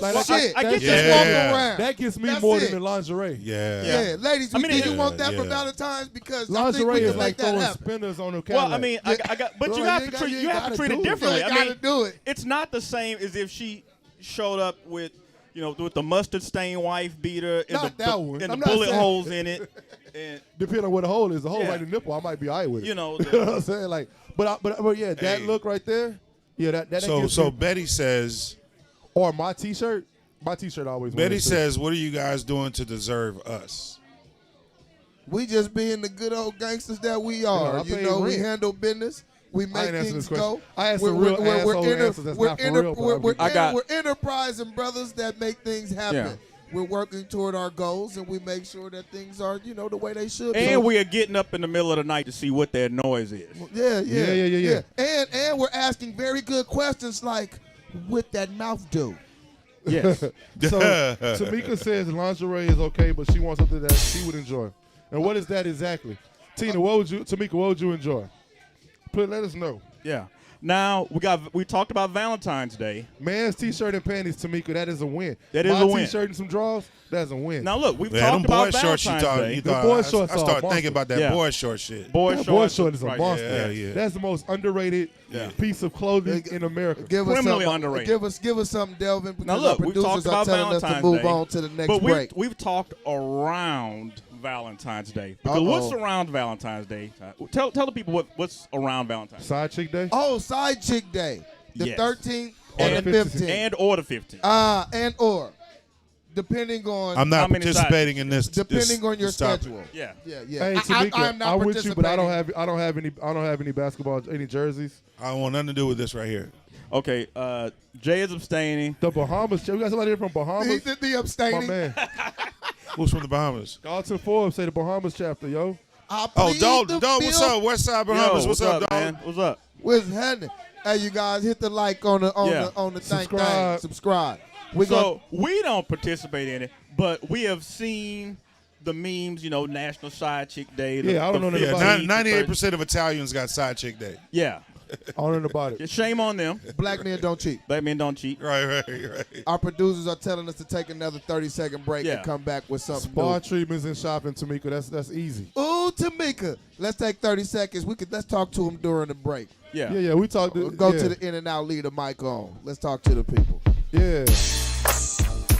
S1: Like,
S2: shit.
S3: I get
S2: Just
S3: you.
S2: walk
S4: Yeah.
S2: around.
S1: That gets me
S2: That's
S1: more
S2: it.
S1: than the lingerie.
S4: Yeah.
S2: Yeah, ladies,
S3: I
S2: you
S3: mean,
S2: think
S3: it-
S2: you want that for
S4: yeah.
S2: Valentine's because I think we
S1: Lingerie
S2: can
S1: is like
S2: make that
S1: throwing
S2: happen.
S1: spinners on a
S3: Well,
S1: Cadillac.
S3: I mean, I got, but
S2: Bro,
S3: you
S2: you
S3: have
S2: ain't
S3: to
S2: got-
S3: treat
S2: you
S3: you have
S2: gotta
S3: to treat
S2: do
S3: it
S2: it.
S3: differently.
S2: You
S3: I
S2: gotta
S3: mean,
S2: do it.
S3: It's not the same as if she showed up with with the mustard stain wife beater and
S1: Not
S3: the
S1: that one.
S3: and
S1: I'm
S3: the
S1: not
S3: bullet
S1: saying-
S3: holes in it. And
S1: Depending on where the hole is. The hole
S3: Yeah.
S1: right in the nipple, I might be all right with it.
S3: You know,
S1: You know what I'm saying? Like, but yeah, that
S4: Hey.
S1: look right there. Yeah, that
S4: So
S1: gives
S4: so
S1: me-
S4: Betty says.
S1: or my T-shirt. My T-shirt always.
S4: Betty
S1: wins, too.
S4: says, "What are you guys doing to deserve us?"
S2: We just being the good old gangsters that we are.
S1: I
S2: You
S1: pay
S2: know, we
S1: rent.
S2: handle business. We
S1: I
S2: make
S1: ain't answering
S2: things
S1: this question.
S2: go.
S1: I asked some real asshole answers that's not for real, but I'll be-
S2: We're enterprising brothers that make things happen.
S3: Yeah.
S2: We're working toward our goals, and we make sure that things are, the way they should be.
S3: and we are getting up in the middle of the night to see what their noise is.
S2: Yeah. And we're asking very good questions like, what that mouth do?
S3: Yes.
S1: So Tamika says lingerie is okay, but she wants something that she would enjoy. And what is that exactly? Tina, Tamika, what would you enjoy? Let us know.
S3: Yeah. Now we talked about Valentine's Day.
S1: Man's t-shirt and panties, Tamika, that is a win.
S3: That is a win.
S1: My t-shirt and some drawers, that's a win.
S3: Now look, we've
S4: Man,
S3: talked
S4: them
S3: about
S4: boy shorts
S3: Valentine's Day.
S1: The boy shorts
S4: I
S1: are a
S4: started
S1: monster.
S4: thinking about that
S3: Yeah.
S4: boy short shit.
S3: Boy
S1: That
S3: shorts.
S1: boy short is a
S3: right,
S1: monster.
S4: Yeah, yeah.
S1: That's the most underrated
S3: Yeah.
S1: piece of clothing in America.
S2: Give us
S3: Criminally
S2: something.
S3: underrated.
S2: Give us something, Delvin. Because
S3: Now look,
S2: our
S3: we've
S2: producers
S3: talked
S2: are
S3: about
S2: telling us
S3: Valentine's
S2: to move
S3: Day,
S2: on to the next
S3: but
S2: break.
S3: we've talked around Valentine's Day. Because
S2: Uh-oh.
S3: what's around Valentine's Day? Tell the people what's around Valentine's Day.
S1: Side chick day?
S2: Oh, Side Chick Day, the
S3: Yes.
S2: 13th
S1: Or
S2: and
S1: the
S2: the
S1: 15th.
S2: 15th.
S3: And or the 15th.
S2: And or depending on
S4: I'm
S3: How
S4: not
S3: many
S4: participating in this.
S2: depending on your
S4: this topic.
S2: schedule.
S3: Yeah.
S2: Yeah.
S1: Hey,
S2: I,
S1: Tamika,
S2: I'm not
S1: I'm with you, but I don't
S2: participating.
S1: have any basketball, any jerseys.
S4: I don't want nothing to do with this right here.
S3: Okay. Jay is abstaining.
S1: The Bahamas, we got somebody here from Bahamas.
S2: The
S1: My
S2: abstaining.
S1: man,
S4: Who's from the Bahamas?
S1: Galton Forbes say the Bahamas chapter, yo.
S2: I
S4: Oh,
S2: plead
S4: Dalton,
S2: the
S4: Dalton, what's
S2: fifth.
S4: up? West Side
S3: Yo,
S4: Bahamas, what's up, Dalton?
S3: man? What's up?
S2: What's happening? Hey, you guys, hit the like on the
S3: Yeah.
S2: thing.
S1: Subscribe.
S2: Subscribe.
S3: We don't participate in it, but we have seen the memes. National Side Chick Day.
S1: Yeah, I don't know nothing
S4: Yeah,
S1: about it.
S4: 98% of Italians got side chick day.
S3: Yeah.
S1: I don't know nothing about it.
S3: Shame on them.
S2: Black men don't cheat.
S3: Black men don't cheat.
S4: Right.
S2: Our producers are telling us to take another 30-second break
S3: Yeah.
S2: and come back with something
S1: Spa
S2: new.
S1: treatments and shopping, Tamika. That's easy.
S2: Ooh, Tamika. Let's take 30 seconds. Let's talk to them during the break.
S3: Yeah.
S1: Yeah. We talked.
S2: Go to the in and out, leave the mic on. Let's talk to the people.
S1: Yeah.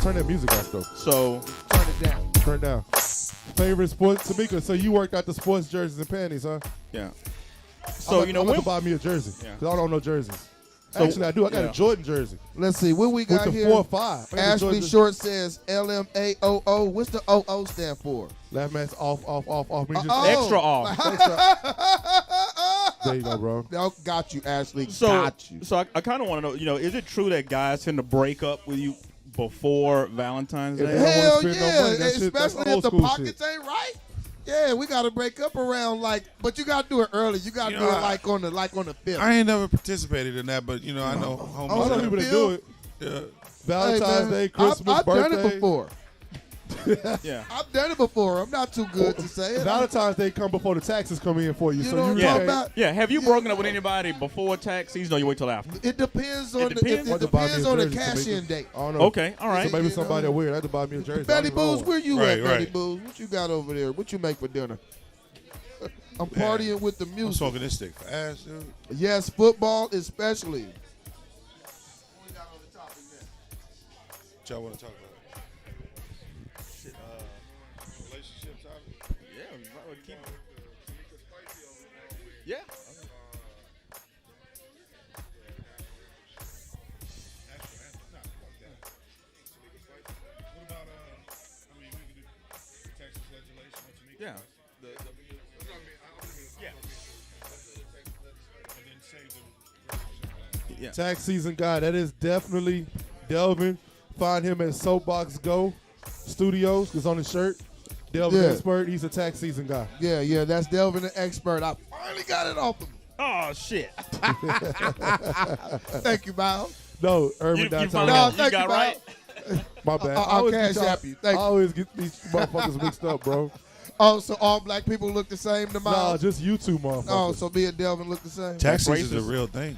S1: Turn that music off though.
S3: So
S2: Turn it down.
S1: Turn it down. Favorite sports, Tamika. So you worked out the sports jerseys and panties, huh?
S3: yeah. So
S1: I'm about
S3: when
S1: to buy me a jersey
S3: Yeah.
S1: because I don't know jerseys.
S3: So-
S1: Actually, I do. I got
S3: yeah.
S1: a Jordan jersey
S2: Let's see. What we
S1: with
S2: got
S1: the
S2: here?
S1: 4 or 5. I got the
S2: Ashley
S1: Jordan-
S2: Short says LMAOO. What's the OO stand for?
S1: Left man's off. Means just
S2: Oh.
S3: extra off.
S1: There you go, bro.
S2: No, got you, Ashley.
S3: So
S2: got you.
S3: so I kind of want to know. Is it true that guys tend to break up with you before Valentine's
S1: If
S3: Day?
S1: they don't wanna
S2: Hell
S1: spend no
S2: yeah,
S1: money, that shit, that's
S2: especially
S1: old
S2: if the
S1: school
S2: pockets ain't right. Yeah, we gotta break up around but you gotta do it early. You gotta do it like on the 5th.
S4: I ain't never participated in that, but I know homies.
S1: I know
S4: that-
S1: people that do it.
S4: Yeah.
S1: Valentine's
S2: Hey, man,
S1: Day, Christmas,
S2: I've
S1: birthday.
S2: done it before.
S3: Yeah.
S2: I've done it before. I'm not too good to say it.
S1: Valentine's Day come before the taxes come in for you.
S2: You
S1: so
S2: know
S1: you
S2: what I'm
S1: really
S2: talking
S1: can't-
S2: about?
S3: Yeah. Have you broken up with anybody before tax season, or you wait till after?
S2: It depends on
S3: depends?
S2: the
S1: What to buy me a
S2: on the
S1: jersey,
S2: cash-in
S1: Tamika?
S2: date.
S1: I don't know.
S3: Okay. All right.
S1: So maybe
S2: You
S1: somebody
S2: know.
S1: weird. I had to buy me a jersey. I
S2: Betty
S1: don't even know
S2: Booz, where you
S4: Right,
S2: at, Betty
S4: right.
S2: Booz? What you got over there? What you make for dinner? I'm partying with the
S4: I'm
S2: music.
S4: smoking this stick for ass, dude.
S2: Yes, football especially.
S4: What y'all want to talk about? Shit, relationship topic?
S3: Yeah. Yeah.
S4: What about, we could do Texas legislation on Tamika?
S3: Yeah.
S4: And then save the relationship.
S3: Yeah.
S1: Tax season guy. That is definitely Delvin. Find him at Soapbox Go Studios. It's on his shirt. Delvin
S2: Yeah.
S1: Expert. He's a tax season guy.
S2: Yeah, that's Delvin the expert. I finally got it off him.
S3: Oh shit.
S2: Thank you, Miles.
S1: No, Urban
S3: You
S1: downtown.
S3: finally
S2: No,
S3: you
S2: thank
S3: got
S2: you,
S3: right.
S1: My bad.
S2: I'll
S1: I always
S2: cash
S1: get
S2: app you. Thank
S1: I
S2: you.
S1: always get these motherfuckers mixed up, bro.
S2: Oh, so all black people look the same to
S1: Nah,
S2: Miles?
S1: just you two motherfuckers.
S2: Oh, so me and Delvin look the same?
S4: Taxes is a
S3: racist.
S4: real thing.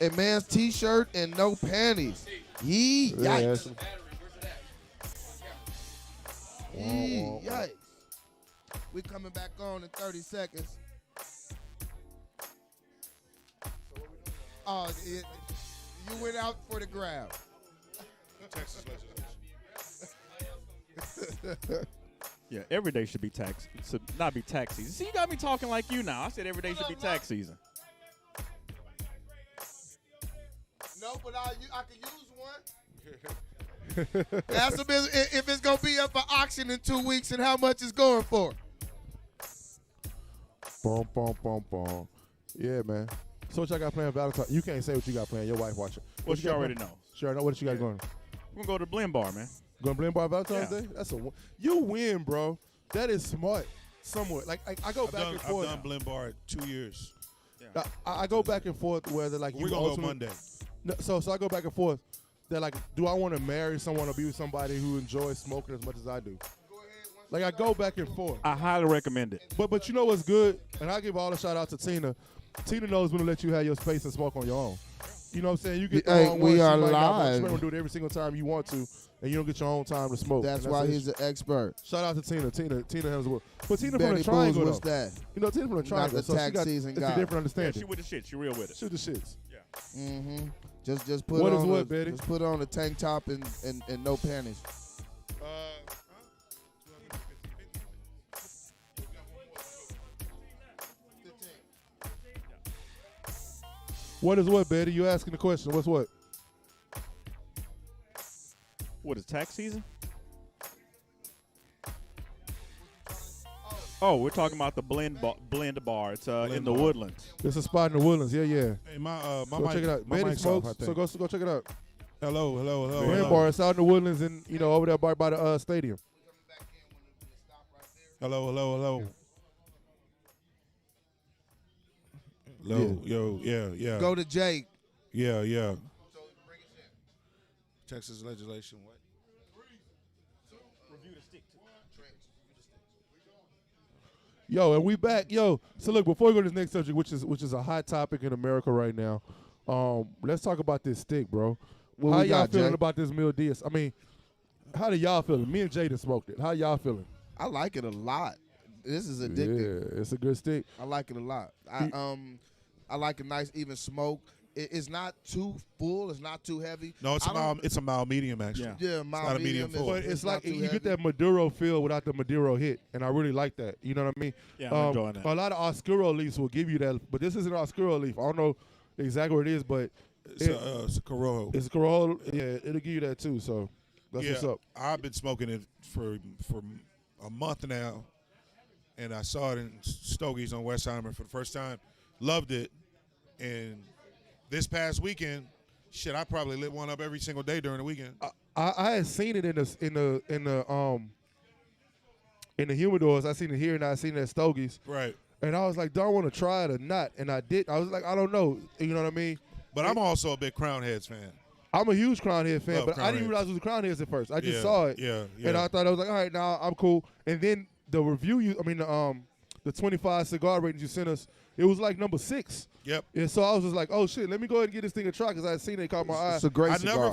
S2: A man's t-shirt and no panties. Yee,
S1: Yeah,
S2: yikes.
S1: that's-
S2: Yee, yikes. We coming back on in 30 seconds. Oh, you went out for the grab.
S4: Texas legislation.
S3: Yeah. Every day should be tax. Should not be tax season. See, you got me talking like you now. I said every day should be tax season.
S2: No, but I can use one. Ask them if it's going to be up for auction in 2 weeks and how much it's going for.
S1: Boom, boom, boom, boom. Yeah, man. So what y'all got playing Valentine's? You can't say what you got playing. Your wife watching.
S3: Well, she
S1: got
S3: already
S1: playing?
S3: knows.
S1: She already know what you got going.
S3: We're gonna go to the Blend Bar, man.
S1: Going to Blend Bar Valentine's
S3: Yeah.
S1: Day? That's a win. You win, bro. That is smart. Somewhat. Like I go back and forth.
S4: I've done Blend Bar 2 years.
S1: I go back and forth whether like
S4: We're
S1: you
S4: going to go
S1: ultimately-
S4: Monday.
S1: No, so I go back and forth. That like, do I want to marry someone or be with somebody who enjoys smoking as much as I do? Like I go back and forth.
S3: I highly recommend it.
S1: But you know what's good, and I give all the shout out to Tina. Tina knows when to let you have your space and smoke on your own. You know what I'm saying? You get the
S2: Hey,
S1: wrong
S2: we
S1: one,
S2: are
S1: she might not want-
S2: live.
S1: She might want to do it every single time you want to, and you don't get your own time to smoke.
S2: That's
S1: And
S2: why
S1: the
S2: he's
S1: issue.
S2: an expert.
S1: Shout out to Tina. Tina has work. But Tina from
S2: Betty
S1: the triangle,
S2: Boos, what's
S1: though.
S2: that?
S1: You know, Tina from the triangle.
S2: the
S1: so she
S2: tax
S1: got,
S2: season
S1: it's
S2: guy.
S1: a different
S3: Yeah,
S1: understanding.
S3: she with the shit. She real with it.
S1: Shoot the shits.
S3: Yeah.
S2: Mm-hmm. Just put
S1: What
S2: on
S1: is what, Betty?
S2: Just put on a tank top and no panties.
S1: What is what, Betty? You asking the question. What's what?
S3: What is tax season? Oh, we're talking about the blend bar. It's in the
S4: bar.
S3: Woodlands.
S1: It's a spot in the Woodlands. Yeah, yeah.
S4: Hey, my
S1: Go
S4: mic,
S1: check it out.
S4: my
S1: Betty
S4: mic's off,
S1: smokes,
S4: I
S1: so
S4: think.
S1: go check it out.
S4: Hello.
S1: Blend bar. It's out in the Woodlands and, over there by the stadium.
S4: Hello. Hello, yeah.
S2: Go to Jake.
S4: Yeah. Texas legislation, what?
S1: Yo, and we back. Yo, so look, before we go to this next subject, which is a hot topic in America right now, let's talk about this stick, bro.
S2: What
S1: How
S2: we
S1: y'all
S2: got,
S1: feeling
S2: Jay?
S1: about this Mil Diaz? I mean, how do y'all feeling? Me and Jaden smoked it. How y'all feeling?
S2: I like it a lot. This is addictive.
S1: Yeah, it's a good stick.
S2: I like it a lot. I like a nice even smoke. It's not too full. It's not too heavy.
S4: No, it's a mild medium actually.
S3: Yeah.
S2: Yeah, mild
S4: not a medium
S2: medium.
S4: full.
S1: But it's like
S2: not too
S1: you
S2: heavy.
S1: get that Maduro feel without the Maduro hit, and I really like that. You know what I mean?
S3: Yeah, I'm enjoying that.
S1: A lot of Oscuro leaves will give you that, but this isn't Oscuro leaf. I don't know exactly what it is, but
S4: It's a Corojo.
S1: it's Corojo. Yeah, it'll give you that too. So that's what's up.
S4: I've been smoking it for a month now, and I saw it in Stogie's on Westheimer for the first time. Loved it, and this past weekend, shit, I probably lit one up every single day during the weekend.
S1: I had seen it in the humidors. I seen it here and I seen it at Stogie's.
S4: Right.
S1: And I was like, do I want to try it or not? And I did. I was like, I don't know. You know what I mean?
S4: But I'm also a big Crown Heads fan.
S1: I'm a huge Crown Head fan,
S4: Love
S1: but
S4: Crown
S1: I didn't
S4: Heads.
S1: realize it was Crown Heads at first. I just
S4: Yeah,
S1: saw it.
S4: yeah.
S1: And I thought I was like, all right, now I'm cool. And then the review the 25 cigar ratings you sent us, it was like number 6.
S4: Yep.
S1: And so I was just like, oh shit, let me go ahead and get this thing a try because I had seen it caught my eye.
S2: It's a great
S4: I
S2: cigar.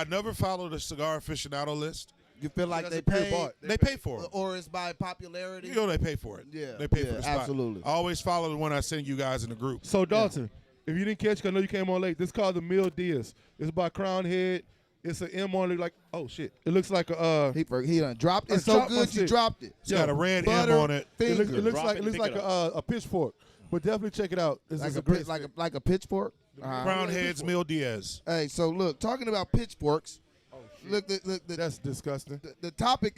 S4: never follow the cigar aficionado list.
S2: You feel like
S1: That's
S2: they
S1: a pure
S2: pay,
S1: bought.
S4: They pay for it.
S2: or it's by popularity.
S4: You know they pay for it.
S2: Yeah,
S4: They pay
S2: yeah,
S4: for the spot.
S2: absolutely.
S4: I always follow the one I send you guys in the group.
S1: So Dalton, if you didn't catch, 'cause I know you came on late. This is called the Mil Diaz. It's by Crown Head. It's an M on it. Like, oh shit, it looks like a.
S2: He done dropped it.
S1: I
S2: It's so
S1: dropped my
S2: good you
S1: stick.
S2: dropped it.
S4: It's got a red
S2: Butter,
S4: M on it.
S1: It looks,
S2: finger.
S3: Drop
S1: like
S3: it
S1: it
S3: and
S1: looks
S3: pick
S1: like
S3: it
S1: a pitchfork. But definitely check it out. This
S2: like
S1: is
S2: a
S1: a great.
S2: like a pitchfork.
S4: Crown Heads Mil Diaz.
S2: Hey, so look, talking about pitchforks. Look,
S1: That's disgusting.
S2: the topic.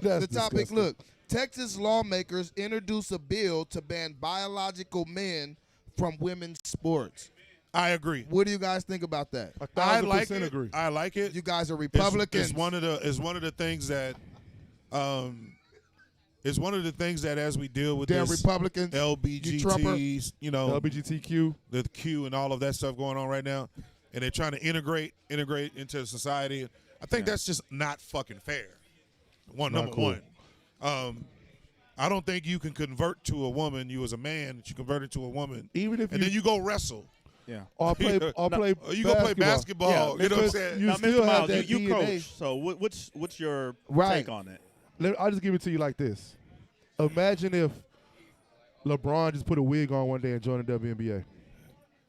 S1: That's
S2: the topic.
S1: disgusting.
S2: Look, Texas lawmakers introduce a bill to ban biological men from women's sports.
S4: I agree.
S2: What do you guys think about that?
S1: 1,000% agree.
S4: I like it.
S2: You guys are
S4: It's
S2: Republicans.
S4: one of the things that is one of the things that as we deal with
S2: Damn
S4: this
S2: Republicans. You Trumper.
S4: LBGTs,
S1: LGBTQ.
S4: the Q and all of that stuff going on right now, and they're trying to integrate into society. I think that's just not fucking fair. Number
S1: cool.
S4: one. I don't think you can convert to a woman. You as a man, that you convert into a woman,
S1: Even if
S4: and then you go wrestle.
S3: Yeah.
S1: or play
S4: Or you go play basketball.
S3: Yeah,
S4: You know what I'm
S1: because
S4: saying?
S1: you
S3: Now,
S1: still
S3: Mr.
S1: have
S3: Miles,
S1: that
S3: you
S1: DNA.
S3: coach. So what's your
S2: Right.
S3: take on it?
S1: I'll just give it to you like this. Imagine if LeBron just put a wig on one day and joined the WNBA.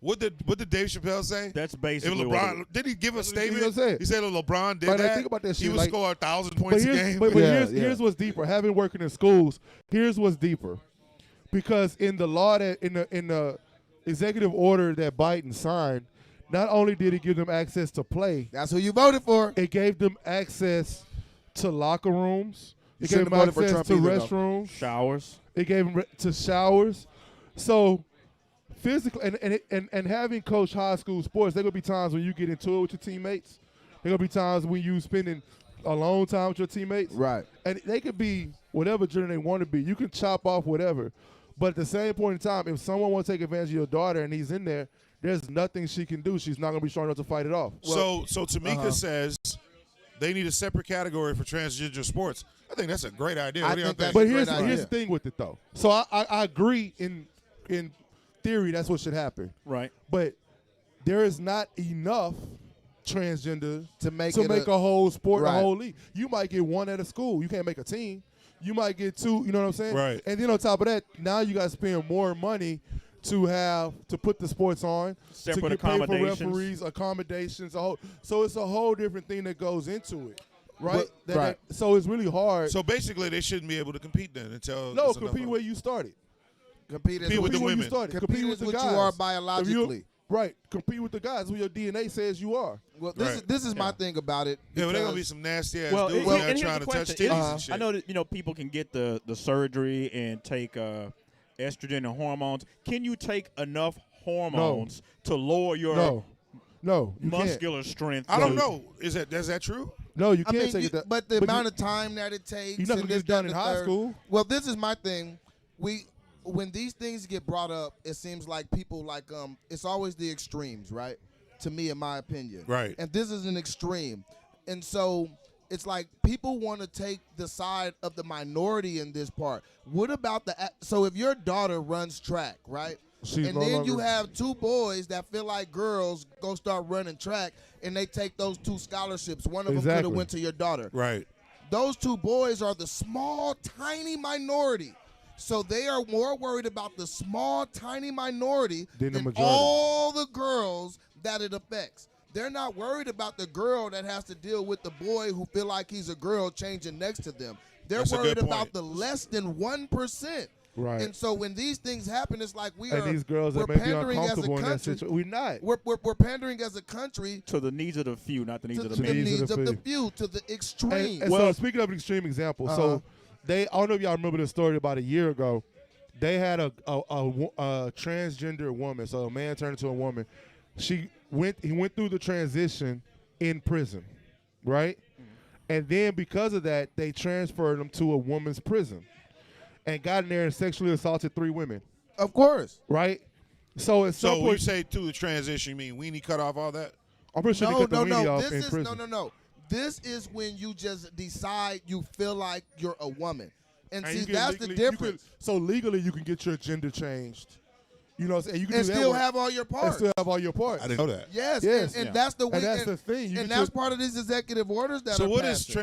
S4: What did Dave Chappelle say?
S3: That's
S4: If
S3: basically what
S4: LeBron did he give a
S1: what
S4: statement?
S1: he said.
S4: He said if LeBron did
S1: Like,
S4: that,
S1: think about that
S4: he
S1: shit,
S4: would
S1: like-
S4: score 1,000
S1: But
S4: points a game.
S1: here's what's deeper. Having working in schools, here's what's deeper. Because in the law that in the executive order that Biden signed, not only did it give them access to play,
S2: That's who you voted for.
S1: it gave them access to locker rooms. It
S2: shouldn't
S1: gave them
S2: have voted for
S1: access
S2: Trump
S1: to
S2: either, though.
S1: restrooms.
S3: Showers.
S1: It gave them to showers. So physically, and having coached high school sports, there gonna be times when you get into it with your teammates. There gonna be times when you spending alone time with your teammates.
S2: Right.
S1: And they could be whatever gender they want to be. You can chop off whatever. But at the same point in time, if someone wants to take advantage of your daughter and he's in there, there's nothing she can do. She's not going to be strong enough to fight it off.
S4: So Tamika says they need a separate category for transgender sports. I think that's a great idea.
S2: I
S4: What do y'all
S2: think that's
S4: think?
S1: But
S2: a great idea.
S1: here's the thing with it, though. So I agree in theory, that's what should happen.
S3: Right.
S1: But there is not enough transgender
S2: to make
S1: a whole sport,
S2: right.
S1: a whole league. You might get one at a school. You can't make a team. You might get two. You know what I'm saying?
S4: Right.
S1: And then on top of that, now you got to spend more money to put the sports on,
S3: Separate
S1: to get paid for
S3: accommodations.
S1: referees, accommodations. So it's a whole different thing that goes into it, right?
S2: Right.
S1: So it's really hard.
S4: So basically, they shouldn't be able to compete then until
S1: no,
S4: there's enough
S1: compete
S4: of-
S1: where you started.
S2: Compete
S4: Compete with the
S1: where you
S4: women.
S1: started.
S2: Compete
S1: with
S2: with
S1: the
S2: what
S1: guys.
S2: you are
S1: If
S2: biologically.
S1: Right. Compete with the guys who your DNA says you are.
S2: Well,
S4: Right.
S2: this is my thing about it.
S4: Yeah, but they're gonna
S2: because-
S4: be some nasty ass
S3: Well,
S4: dudes
S3: and
S4: out
S3: here's
S4: trying
S3: the
S4: to touch
S3: question.
S4: titties and shit.
S3: I know that people can get the surgery and take estrogen and hormones. Can you take enough hormones to lower your
S1: No, you
S3: muscular strength?
S4: I don't know. Is that true?
S1: can't. No, you
S2: I
S1: can't
S2: mean,
S1: take it. That,
S2: but the
S1: but
S2: amount
S1: you,
S2: of time that it takes.
S1: You're not
S2: and
S1: gonna get
S2: this,
S1: it done
S2: that,
S1: in
S2: and the
S1: high
S2: third.
S1: school.
S2: Well, this is my thing. When these things get brought up, it seems like people it's always the extremes, right? To me, in my opinion,
S4: Right.
S2: And this is an extreme, and so it's like people want to take the side of the minority in this part. What about so if your daughter runs track, right?
S1: She's
S2: and
S1: no
S2: then
S1: longer-
S2: you have two boys that feel like girls go start running track, and they take those two scholarships. One of them could
S1: Exactly.
S2: have went to your daughter.
S4: Right.
S2: Those two boys are the small, tiny minority. So they are more worried about the small, tiny minority
S1: Than the
S2: than
S1: majority.
S2: all the girls that it affects. They're not worried about the girl that has to deal with the boy who feel like he's a girl changing next to them. They're
S4: That's a
S2: worried
S4: good
S2: about
S4: point.
S2: the less than 1%.
S1: Right.
S2: And so when these things happen, it's like
S1: and these girls that may be uncomfortable in that situation, we're not.
S2: We're pandering as a country
S3: To the needs of the few, not the needs
S2: to
S3: of
S2: the
S3: the many.
S2: needs of the few, to the extreme.
S1: And so speaking of an extreme example, so I don't know if y'all remember the story about a year ago. They had a transgender woman, so a man turned into a woman. He went through the transition in prison, right? And then because of that, they transferred him to a woman's prison, and got in there and sexually assaulted 3 women.
S2: Of course,
S1: right? So at some
S4: So when you
S1: point,
S4: say to the transition, you mean weenie cut off all that?
S1: I'm pretty sure they cut the weenie off in
S2: This is
S1: prison.
S2: no. This is when you just decide you feel like you're a woman, and
S1: And
S2: see
S1: you can
S2: that's the
S1: legally- you
S2: difference.
S1: so legally, you can get your gender changed. You know what I'm saying? You can
S2: And
S1: do that
S2: still
S1: work.
S2: have all your
S1: And
S2: parts.
S1: still have all your parts.
S4: I didn't know that.
S2: Yes,
S1: Yes.
S2: and
S3: Yeah.
S2: that's the way.
S1: And that's the thing. You
S2: and
S1: can
S2: that's
S1: just-
S2: part of these executive orders that
S4: So
S2: are
S4: what is
S2: passing.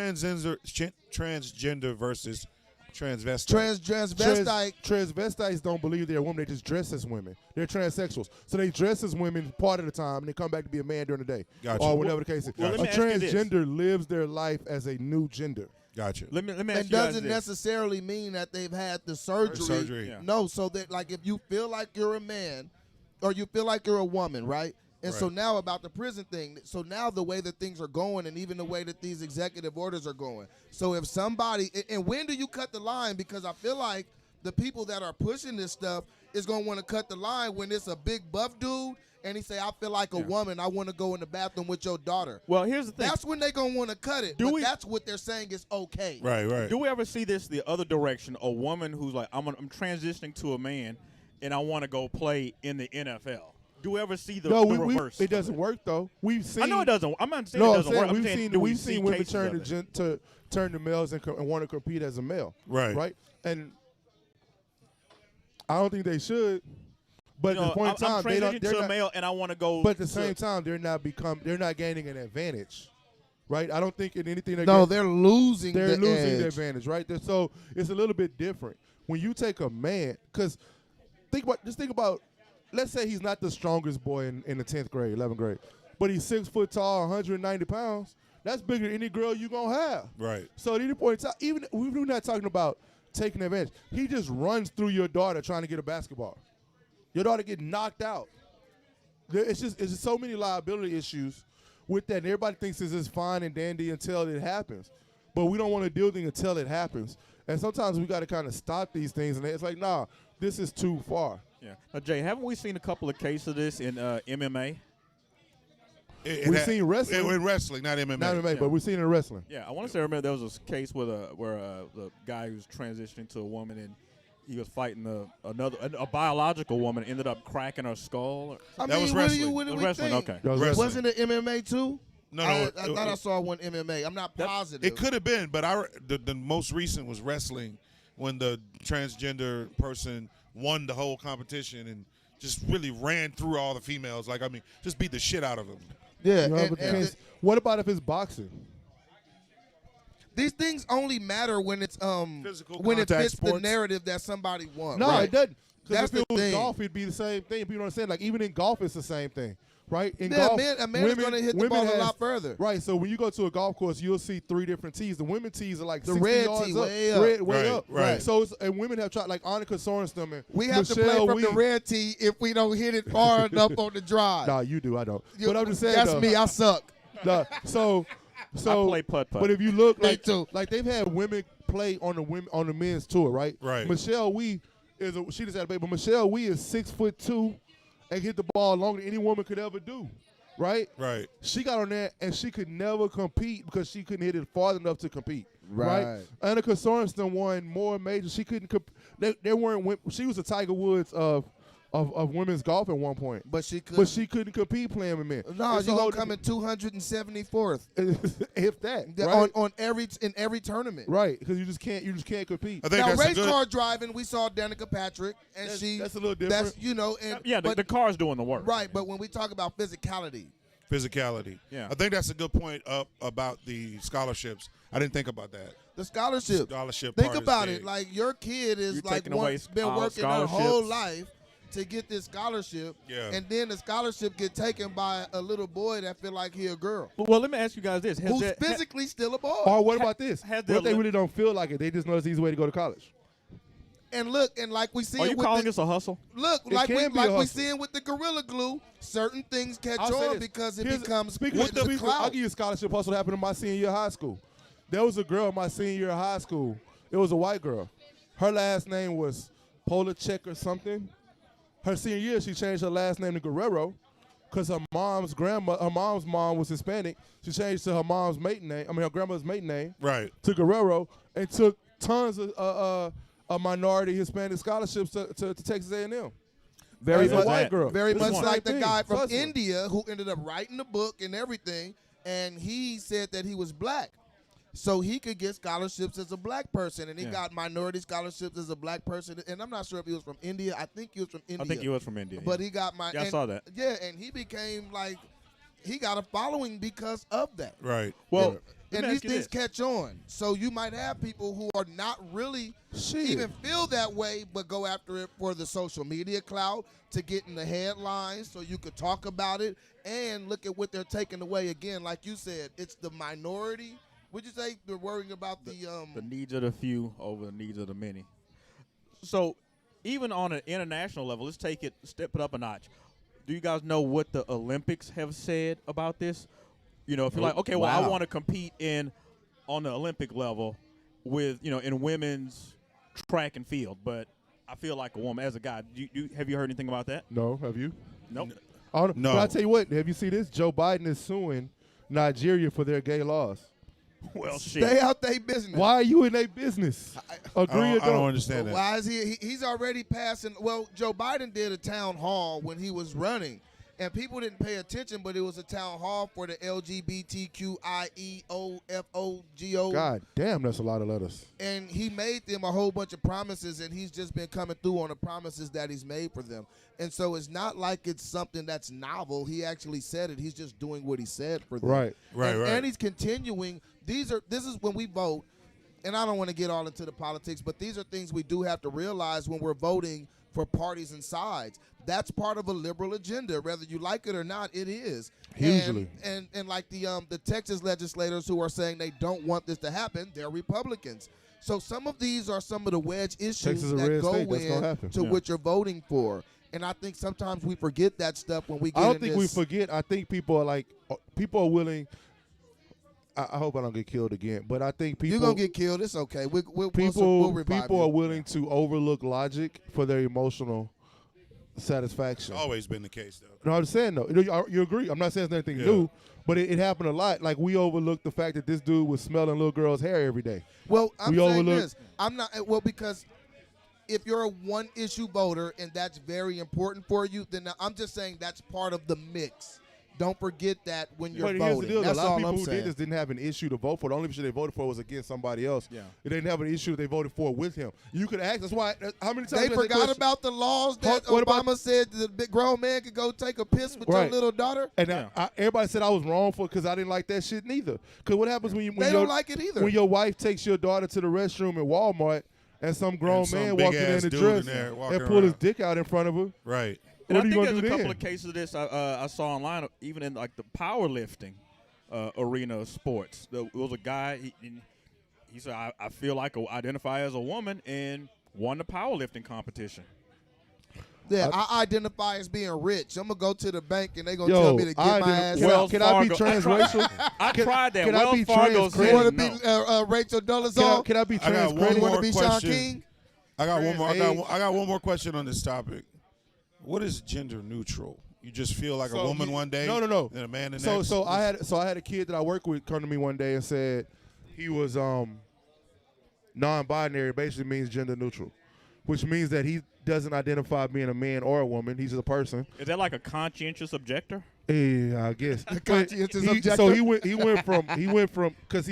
S4: transgender versus transvestite?
S2: Transvestite?
S1: Transvestites don't believe they're women. They just dress as women. They're transsexuals. So they dress as women part of the time, and they come back to be a man during the day.
S4: Gotcha.
S1: Or whatever the case is.
S3: Well, let
S1: a
S3: me ask you this.
S1: transgender lives their life as a new gender.
S4: Gotcha.
S3: Let me ask
S2: It
S3: you guys
S2: doesn't
S3: this.
S2: necessarily mean that they've had the surgery.
S4: Surgery.
S3: Yeah.
S2: No, so that like if you feel like you're a man or you feel like you're a woman, right? And so
S4: Right.
S2: now about the prison thing, so now the way that things are going and even the way that these executive orders are going. So if somebody, and when do you cut the line? Because I feel like the people that are pushing this stuff is going to want to cut the line when it's a big buff dude and he say, I feel like a woman, I want to go in the bathroom with your daughter.
S3: Well, here's the thing.
S2: That's when they're going to want to cut it.
S3: Do
S2: But
S3: we-
S2: that's what they're saying is okay.
S4: Right.
S3: Do we ever see this the other direction? A woman who's like, I'm transitioning to a man, and I want to go play in the NFL. Do we ever see the,
S1: No,
S3: the
S1: we
S3: reverse?
S1: it doesn't work though. We've seen.
S3: I know it doesn't. I'm not saying
S1: No,
S3: it
S1: I'm
S3: doesn't
S1: saying
S3: work. I'm
S1: we've
S3: saying,
S1: seen
S3: do we
S1: we've
S3: see
S1: seen women
S3: cases
S1: turn
S3: of it?
S1: turn to males and want to compete as a male.
S4: Right.
S1: Right. And I don't think they should. But
S3: You
S1: at
S3: know,
S1: the point in time,
S3: I'm
S1: they don't.
S3: transitioning
S1: They're
S3: to a
S1: not,
S3: male, and I want to go.
S1: but at the
S3: to-
S1: same time, they're not gaining an advantage. Right. I don't think in anything they
S2: No,
S1: get,
S2: they're losing
S1: they're
S2: the
S1: losing
S2: edge.
S1: the advantage. Right. So it's a little bit different when you take a man. Because think about. Let's say he's not the strongest boy in the 10th grade, 11th grade, but he's 6 foot tall, 190 pounds. That's bigger than any girl you're going to have.
S4: Right.
S1: So at any point in time, even we're not talking about taking advantage. He just runs through your daughter trying to get a basketball. Your daughter get knocked out. It's just so many liability issues with that. And everybody thinks this is fine and dandy until it happens. But we don't want to deal with it until it happens. And sometimes we got to kind of stop these things. And it's like, nah, this is too far.
S3: Yeah. Now, Jay, haven't we seen a couple of cases of this in MMA?
S1: We've seen wrestling.
S4: In wrestling, not MMA.
S1: Not MMA, but we've seen it in wrestling.
S3: Yeah, I want to say I remember there was a case where the guy who was transitioning to a woman and he was fighting a biological woman, ended up cracking her skull.
S2: I
S4: That
S2: mean,
S4: was
S2: what do
S4: wrestling.
S2: what do we
S3: Wrestling,
S2: think?
S3: okay.
S1: That was
S4: Wrestling.
S2: Wasn't it MMA too?
S4: No,
S2: I
S4: no.
S2: thought I saw one MMA. I'm not positive.
S4: It could have been, but the most recent was wrestling when the transgender person won the whole competition and just really ran through all the females. Like, I mean, just beat the shit out of them.
S2: Yeah.
S1: You know, what about if it's boxing?
S2: These things only matter when it's
S4: Physical
S2: when it
S4: contact
S2: fits the
S4: sports.
S2: narrative that somebody wants.
S1: No, it doesn't.
S2: That's
S1: Because if it
S2: the
S1: was
S2: thing.
S1: golf, it'd be the same thing. People don't understand. Like, even in golf, it's the same thing, right? In
S2: Yeah,
S1: golf,
S2: a man is going to hit the ball a lot further.
S1: Right, so when you go to a golf course, you'll see 3 different tees. The women tees are like
S2: The
S1: 60
S2: red
S1: yards
S2: tee
S1: up.
S2: way up.
S1: Red, way
S4: Right,
S1: up.
S4: right.
S1: So, and women have tried, like Annika Sorenstam and
S2: We have to
S1: Michelle
S2: play from the
S1: Wie.
S2: red tee if we don't hit it far enough on the drive.
S1: Nah, you do, I don't. But I'm just saying,
S2: That's
S1: though,
S2: me. I suck.
S1: nah, so
S3: I play putt-putt.
S1: But if you look,
S2: Me
S1: like,
S2: too.
S1: like they've had women play on the men's tour, right?
S4: Right.
S1: Michelle Wie she just had a baby, but Michelle Wie is 6'2" and hit the ball longer than any woman could ever do, right?
S4: Right.
S1: She got on there and she could never compete because she couldn't hit it far enough to compete. Right. Annika Sorenstam won more majors. She couldn't. They weren't. She was a Tiger Woods of women's golf at one point.
S2: But she couldn't.
S1: But she couldn't compete playing with men.
S2: No,
S1: It's
S2: you're
S1: a whole
S2: gonna come in 274th
S1: if that, right?
S2: on every tournament.
S1: Right, because you just can't compete.
S4: I think
S2: Now
S4: that's a
S2: race
S4: good.
S2: car driving, we saw Danica Patrick, and
S1: That's a little different.
S2: That's and
S3: Yeah, the car's doing the work.
S2: right. But when we talk about physicality,
S3: Yeah.
S4: I think that's a good point up about the scholarships. I didn't think about that.
S2: the scholarship.
S4: Scholarship
S2: Think
S4: part is
S2: about
S4: big.
S2: it. Like your kid is
S3: You're
S2: like
S3: taking away
S2: been working their whole
S3: scholarships.
S2: life to get this scholarship,
S4: Yeah.
S2: and then the scholarship get taken by a little boy that feel like he a girl
S3: Well, let me ask you guys this:
S2: who's physically still a boy.
S1: Or what about this?
S3: Has
S1: What if they
S3: there-
S1: really don't feel like it? They just know it's the easy way to go to college.
S2: And look, and like we see
S3: Are
S2: it
S3: you
S2: with
S3: calling
S2: the,
S3: this a hustle?
S2: look,
S1: It
S2: like we
S1: can be a hustle.
S2: seeing with the Gorilla Glue, certain things catch
S1: I'll say
S2: on
S1: this.
S2: because it
S1: Here's-
S2: becomes
S1: speaking
S2: with
S1: of
S2: the
S1: speaking,
S2: clout.
S1: I'll give you a scholarship hustle that happened in my senior year of high school. There was a girl in my senior year of high school. It was a white girl. Her last name was Polachek or something. Her senior year, she changed her last name to Guerrero because her mom's mom was Hispanic. She changed to her mom's maiden name. I mean, her grandmother's maiden name
S4: Right.
S1: to Guerrero, and took tons of minority Hispanic scholarships to Texas A&M.
S2: Very
S1: As a
S2: much,
S1: white girl.
S2: very
S1: It's
S2: much
S1: the same
S2: like the
S1: thing.
S2: guy from
S1: Hustling.
S2: India who ended up writing the book and everything, and he said that he was black. So he could get scholarships as a black person, and he got minority scholarships as a black person. And I'm not sure if he was from India. I think he was from India.
S3: I think he was from India.
S2: But he got
S3: Yeah, I saw that.
S2: Yeah, and he became like, he got a following because of that.
S4: Right.
S3: Well,
S2: And
S3: let me
S2: these
S3: ask you
S2: things
S3: this.
S2: catch on. So you might have people who are not really
S1: Shit.
S2: even feel that way, but go after it for the social media clout to get in the headlines so you could talk about it. And look at what they're taking away. Again, like you said, it's the minority. Would you say they're worrying about the
S3: needs of the few over the needs of the many. So, even on an international level, let's step it up a notch. Do you guys know what the Olympics have said about this? You know, if you're like, okay, well, I want to compete on the Olympic level with, in women's track and field, but I feel like a woman as a guy. Have you heard anything about that?
S1: No, have you?
S3: Nope.
S4: No.
S1: But I'll tell you what, have you seen this? Joe Biden is suing Nigeria for their gay laws.
S3: Well, shit.
S2: stay out their business.
S1: Why are you in their business? Agree or
S4: I don't
S1: don't?
S4: understand that.
S2: Why is he's already passing? Well, Joe Biden did a town hall when he was running, and people didn't pay attention, but it was a town hall for the LGBTQIEOFOGO.
S1: God damn, that's a lot of letters.
S2: And he made them a whole bunch of promises, and he's just been coming through on the promises that he's made for them. And so it's not like it's something that's novel. He actually said it. He's just doing what he said for them.
S1: Right.
S2: And he's continuing. This is when we vote, and I don't want to get all into the politics, but these are things we do have to realize when we're voting for parties and sides. That's part of a liberal agenda, whether you like it or not. It is
S1: Hugely.
S2: and like the Texas legislators who are saying they don't want this to happen, they're Republicans. So some of these are some of the wedge issues
S1: Texas is a
S2: that
S1: red
S2: go
S1: state. That's gonna
S2: in
S1: happen.
S2: to what you're voting for. And I think sometimes we forget that stuff when we get
S1: I don't
S2: in
S1: think
S2: this.
S1: we forget. I think people are willing. I hope I don't get killed again, but I think people.
S2: You're gonna get killed. It's okay. We'll
S1: people
S2: revive
S1: people
S2: you.
S1: are willing to overlook logic for their emotional satisfaction.
S4: It's always been the case, though.
S1: No, I'm saying though. You agree? I'm not saying it's anything new, but it happened a lot. Like we overlooked the fact that this dude was smelling little girls' hair every day.
S2: Well, I'm
S1: We
S2: saying
S1: overlook-
S2: this. I'm not. Well, because if you're a one-issue voter and that's very important for you, then I'm just saying that's part of the mix. Don't forget that when you're
S1: But here's the
S2: voting.
S1: deal:
S2: That's
S1: a lot of
S2: all
S1: people
S2: I'm
S1: who
S2: saying.
S1: did this didn't have an issue to vote for. The only issue they voted for was against somebody else.
S3: Yeah.
S1: They didn't have an issue they voted for with him. You could ask. That's why. How many times
S2: They
S1: you ask that
S2: forgot
S1: question?
S2: about the laws that
S1: What about-
S2: Obama said the big grown man could go take a piss with your
S1: Right.
S2: little daughter.
S1: And
S3: Yeah.
S1: everybody said I was wrong for because I didn't like that shit neither. Because what happens when
S2: They don't like it either.
S1: When your wife takes your daughter to the restroom at Walmart and some grown
S4: And some
S1: man walking in
S4: big-ass
S1: the
S4: dude
S1: dress
S4: in there walking
S1: and pull his
S4: around.
S1: dick out in front of her?
S4: Right.
S3: And
S1: What
S3: I
S1: are you
S3: think
S1: gonna
S3: there's
S1: do
S3: a couple
S1: then?
S3: of cases of this I saw online, even in like the powerlifting arena of sports. There was a guy. He said, "I feel like I identify as a woman," and won the powerlifting competition.
S2: Yeah, I identify as being rich. I'm gonna go to the bank and they gonna
S1: Yo,
S2: tell me to get my ass
S1: can,
S2: out.
S1: can I be transracial?
S3: I tried that.
S1: can I
S3: Wells
S1: be
S3: Fargo
S1: trans
S3: said
S2: You want to
S3: no.
S2: be Rachel Dolezal?
S1: Can I be
S4: I got
S1: trans
S4: one
S2: You
S1: credit?
S2: want to
S4: more
S2: be Sean
S4: question.
S2: King?
S4: I got one more. I
S1: Trans
S4: got one more question on this topic. What is gender neutral? You just feel like a woman one day,
S1: No.
S4: and a man the
S1: So
S4: next.
S1: I had a kid that I work with come to me one day and said he was non-binary. Basically means gender neutral, which means that he doesn't identify being a man or a woman. He's just a person.
S3: Is that like a conscientious objector?
S1: Yeah, I guess. But
S2: conscientious
S1: so
S2: objector?
S1: he went from because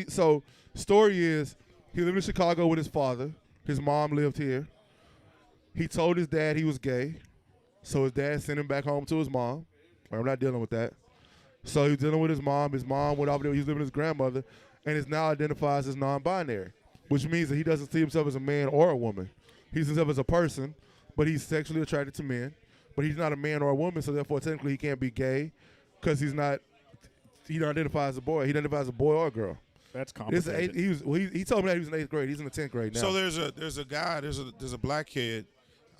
S1: story is he lived in Chicago with his father. His mom lived here. He told his dad he was gay. So his dad sent him back home to his mom. I'm not dealing with that. So he was dealing with his mom. His mom went over there. He was living with his grandmother, and is now identifies as non-binary, which means that he doesn't see himself as a man or a woman. He sees himself as a person, but he's sexually attracted to men. But he's not a man or a woman, so therefore technically he can't be gay because he's not. He don't identify as a boy. He identifies as a boy or a girl.
S3: That's
S1: This is
S3: complicated.
S1: he told me that he was in 8th grade. He's in the 10th grade now.
S4: So there's a guy. There's a black kid.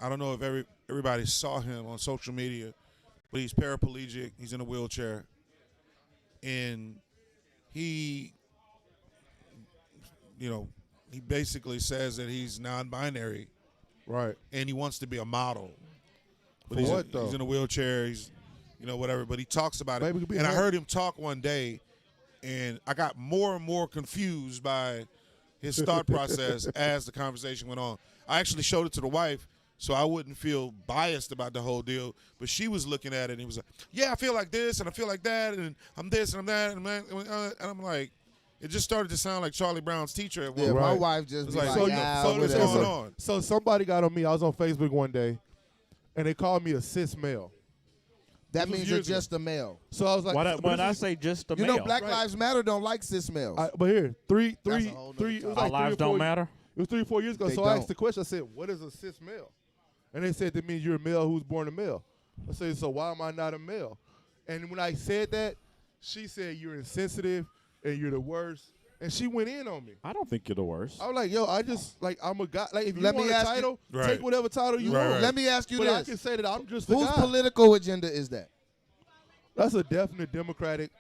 S4: I don't know if everybody saw him on social media, but he's paraplegic. He's in a wheelchair, and he basically says that he's non-binary,
S1: right?
S4: And he wants to be a model. But
S1: For what, though?
S4: He's in a wheelchair. He's whatever. But he talks about
S1: Maybe it
S4: it.
S1: could be
S4: And I
S1: more.
S4: heard him talk one day, and I got more and more confused by his thought process as the conversation went on. I actually showed it to the wife, so I wouldn't feel biased about the whole deal. But she was looking at it, and he was like, yeah, I feel like this, and I feel like that, and I'm this, and I'm that, and I'm like, it just started to sound like Charlie Brown's teacher at one
S2: Yeah,
S4: point.
S2: my wife just
S4: It's
S2: be
S4: like,
S2: like,
S4: so
S2: yeah,
S4: what's
S2: whatever.
S4: going on?
S1: So somebody got on me. I was on Facebook one day, and they called me a cis male.
S2: That
S1: This was
S2: means you're
S1: years ago.
S2: just a male.
S1: So I was like,
S3: When I say just a
S2: You
S3: male,
S2: know, Black
S1: Right.
S2: Lives Matter don't like cis males.
S1: but here, three.
S2: That's
S1: It
S2: a whole
S1: was
S2: nother
S1: like
S2: topic.
S3: our
S1: 3 or
S3: lives
S1: 4
S3: don't matter.
S1: It was 3 or 4 years ago.
S2: They
S1: So I asked
S2: don't.
S1: the question. I said, "What is a cis male?" And they said that means you're a male who's born a male. I said, "So why am I not a male?" And when I said that, she said, "You're insensitive and you're the worst." And she went in on me.
S3: I don't think you're the worst.
S1: I was like, "Yo, I'm a guy. Like, if you
S2: Let me
S1: want a
S2: ask you-
S1: title,
S4: Right.
S1: take whatever title you
S4: Right,
S1: want."
S4: right.
S2: Let me ask you
S1: But I
S2: this.
S1: can say that I'm just a
S2: Whose
S1: guy.
S2: political agenda is that?
S1: That's a definite Democratic,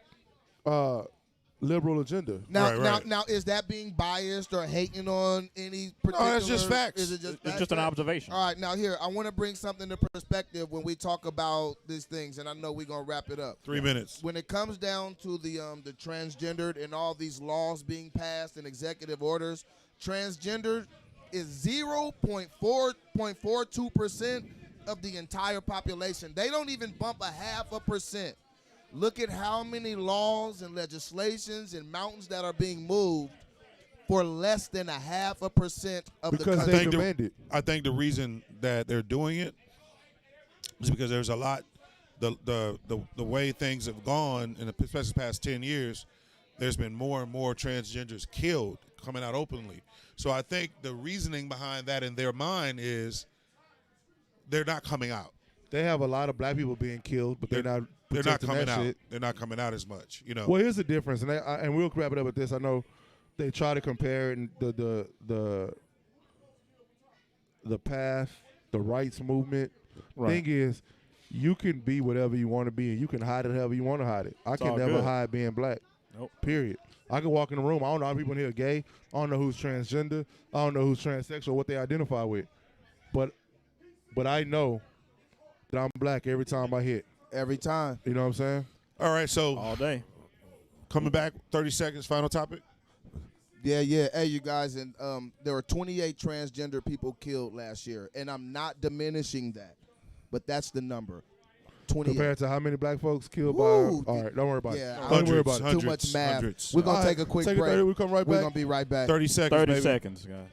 S1: liberal agenda.
S2: Now,
S4: Right.
S2: now, is that being biased or hating on any particular?
S4: that's just facts.
S2: Is it just
S3: It's just an observation.
S2: All right, now here I want to bring something to perspective when we talk about these things, and I know we're gonna wrap it up.
S4: 3 minutes.
S2: When it comes down to the transgendered and all these laws being passed and executive orders, transgender is 0.42% of the entire population. They don't even bump a 0.5%. Look at how many laws and legislations and mountains that are being moved for less than a 0.5% of the
S1: Because
S2: country.
S1: they demand it.
S4: I think the reason that they're doing it is because there's a lot, the way things have gone, in especially the past 10 years, there's been more and more transgenders killed coming out openly. So I think the reasoning behind that in their mind is they're not coming out.
S1: They have a lot of black people being killed, but they're not.
S4: They're not
S1: protecting
S4: coming
S1: that
S4: out.
S1: shit.
S4: They're not coming out as much.
S1: Well, here's the difference, and we'll wrap it up with this. I know they try to compare it and the path, the rights movement.
S3: Right.
S1: Thing is, you can be whatever you want to be, and you can hide it however you want to hide it. I can
S3: all
S1: never
S3: good.
S1: hide being black.
S3: Nope.
S1: Period. I can walk in the room. I don't know how people in here are gay. I don't know who's transgender. I don't know who's transsexual, what they identify with. But I know that I'm black every time I hit.
S2: Every time.
S1: You know what I'm saying?
S4: All right, so
S3: All day.
S4: coming back, 30 seconds, final topic.
S2: Yeah. Hey, you guys, and there were 28 transgender people killed last year, and I'm not diminishing that, but that's the number. 28.
S1: Compared to how many black folks killed
S2: Woo.
S1: by? All right, don't worry about
S2: Yeah,
S1: it. Don't worry about it.
S4: hundreds,
S2: Too much math.
S4: hundreds.
S2: We're gonna
S1: All
S2: take
S1: right,
S2: a quick
S1: take
S2: break.
S1: 30, we come right
S2: We're
S1: back.
S2: gonna be right back.
S4: 30 seconds,
S3: 30
S4: baby.
S3: seconds, guys.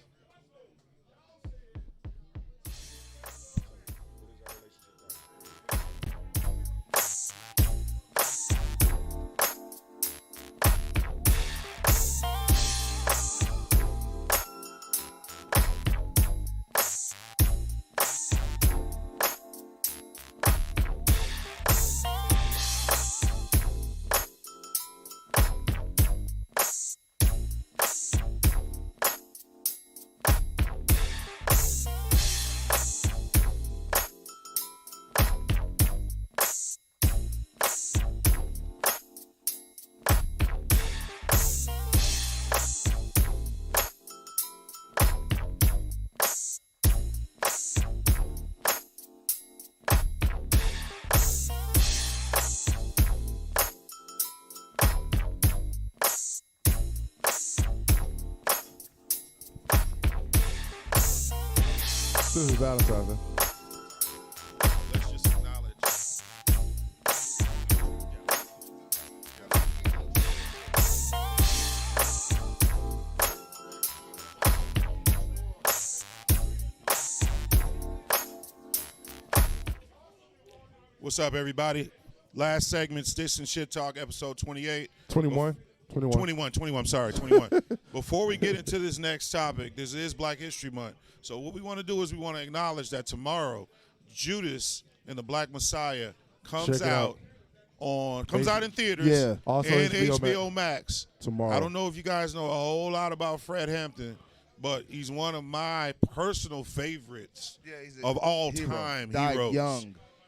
S1: This is Valentine's Day.
S4: Let's just acknowledge. What's up, everybody? Last segment, Sticks-N-ShyTalk, episode 28.
S1: 21.
S4: 21, sorry, 21. Before we get into this next topic, this is Black History Month. So what we want to do is we want to acknowledge that tomorrow, Judas and the Black Messiah comes out in theaters
S1: Yeah. Also
S4: and
S1: HBO
S4: HBO Max
S1: tomorrow.
S4: I don't know if you guys know a whole lot about Fred Hampton, but he's one of my personal favorites of all time heroes.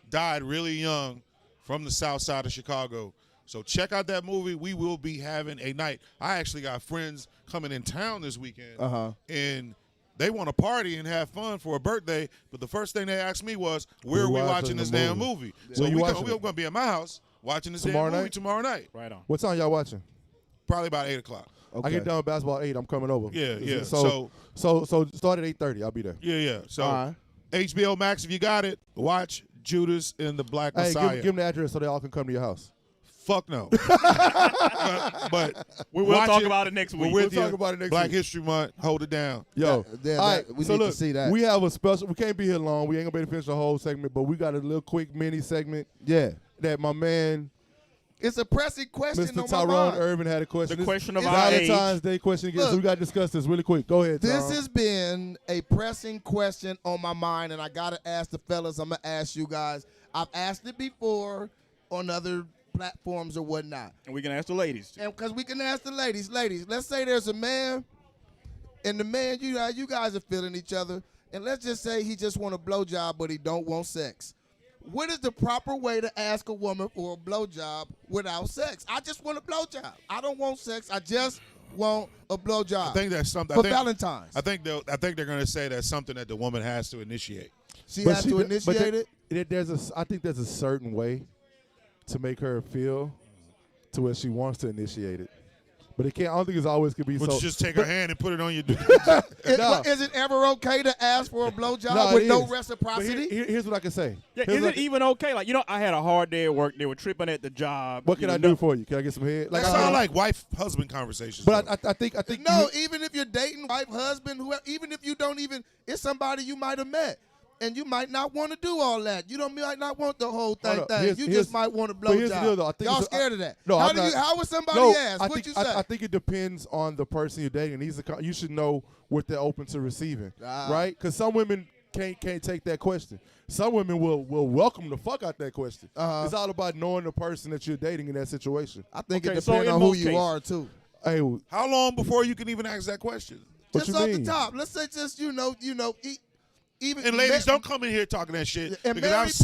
S4: Died really young from the south side of Chicago. So check out that movie. We will be having a night. I actually got friends coming in town this weekend, and they want to party and have fun for a birthday. But the first thing they asked me was, where are we watching this damn movie? So we're going to be at my house watching this damn movie tomorrow night.
S3: Right on.
S1: What time y'all watching?
S4: Probably about 8 o'clock.
S1: I get done with basketball at 8. I'm coming over.
S4: Yeah.
S1: So start at 8:30. I'll be there.
S4: Yeah. So HBO Max, if you got it, watch Judas and the Black Messiah.
S1: Give them the address so they all can come to your house.
S4: Fuck no. but
S3: we will talk about it next week.
S1: We'll talk about it next
S4: Black
S1: week.
S4: History Month, hold it down.
S1: Yo,
S2: we need to see that.
S1: We have a special. We can't be here long. We ain't gonna be able to finish the whole segment, but we got a little quick mini segment.
S2: Yeah,
S1: that my man,
S2: it's a pressing question.
S1: Mr.
S2: on
S1: Tyrone
S2: my mind.
S1: Irvin had a question.
S3: The question of
S1: it's
S3: our
S1: Valentine's
S3: age.
S1: Day question again.
S2: Look,
S1: So we got to discuss this really quick. Go ahead.
S2: This
S1: Tyrone.
S2: has been a pressing question on my mind, and I gotta ask the fellas. I'm gonna ask you guys. I've asked it before on other platforms or whatnot.
S3: And we can ask the ladies.
S2: And because we can ask the ladies, let's say there's a man, and the man, you guys are feeling each other, and let's just say he just want a blowjob, but he don't want sex. What is the proper way to ask a woman for a blowjob without sex? I just want a blowjob. I don't want sex. I just want a blowjob.
S4: I think that's something
S2: for Valentine's.
S4: I think they're going to say that's something that the woman has to initiate.
S2: She has to initiate it.
S1: I think there's a certain way to make her feel to where she wants to initiate it. But it can't. I don't think it's always could be
S4: Would
S1: so.
S4: you just take her hand and put it on your dick?
S2: Is it ever okay to ask for a blowjob with no reciprocity?
S1: Here's what I can say.
S3: Yeah, is it even okay? Like, I had a hard day at work. They were tripping at the job.
S1: What can I do for you? Can I get some head?
S4: That sound like wife-husband conversations.
S1: But I think
S2: no. Even if you're dating, wife, husband, whoever, even if you don't even, it's somebody you might have met. And you might not want to do all that. You might not want the whole thing. You just might want to blow job. Y'all scared of that?
S1: No,
S2: how would somebody ask? What you say?
S1: I think it depends on the person you're dating. You should know what they're open to receiving, right? Because some women can't take that question. Some women will welcome the fuck out that question. It's all about knowing the person that you're dating in that situation.
S2: I think it depends on who you are too.
S1: Hey,
S4: how long before you can even ask that question?
S2: Just off the top. Let's say just
S4: and ladies, don't come in here talking that shit.
S2: And
S4: because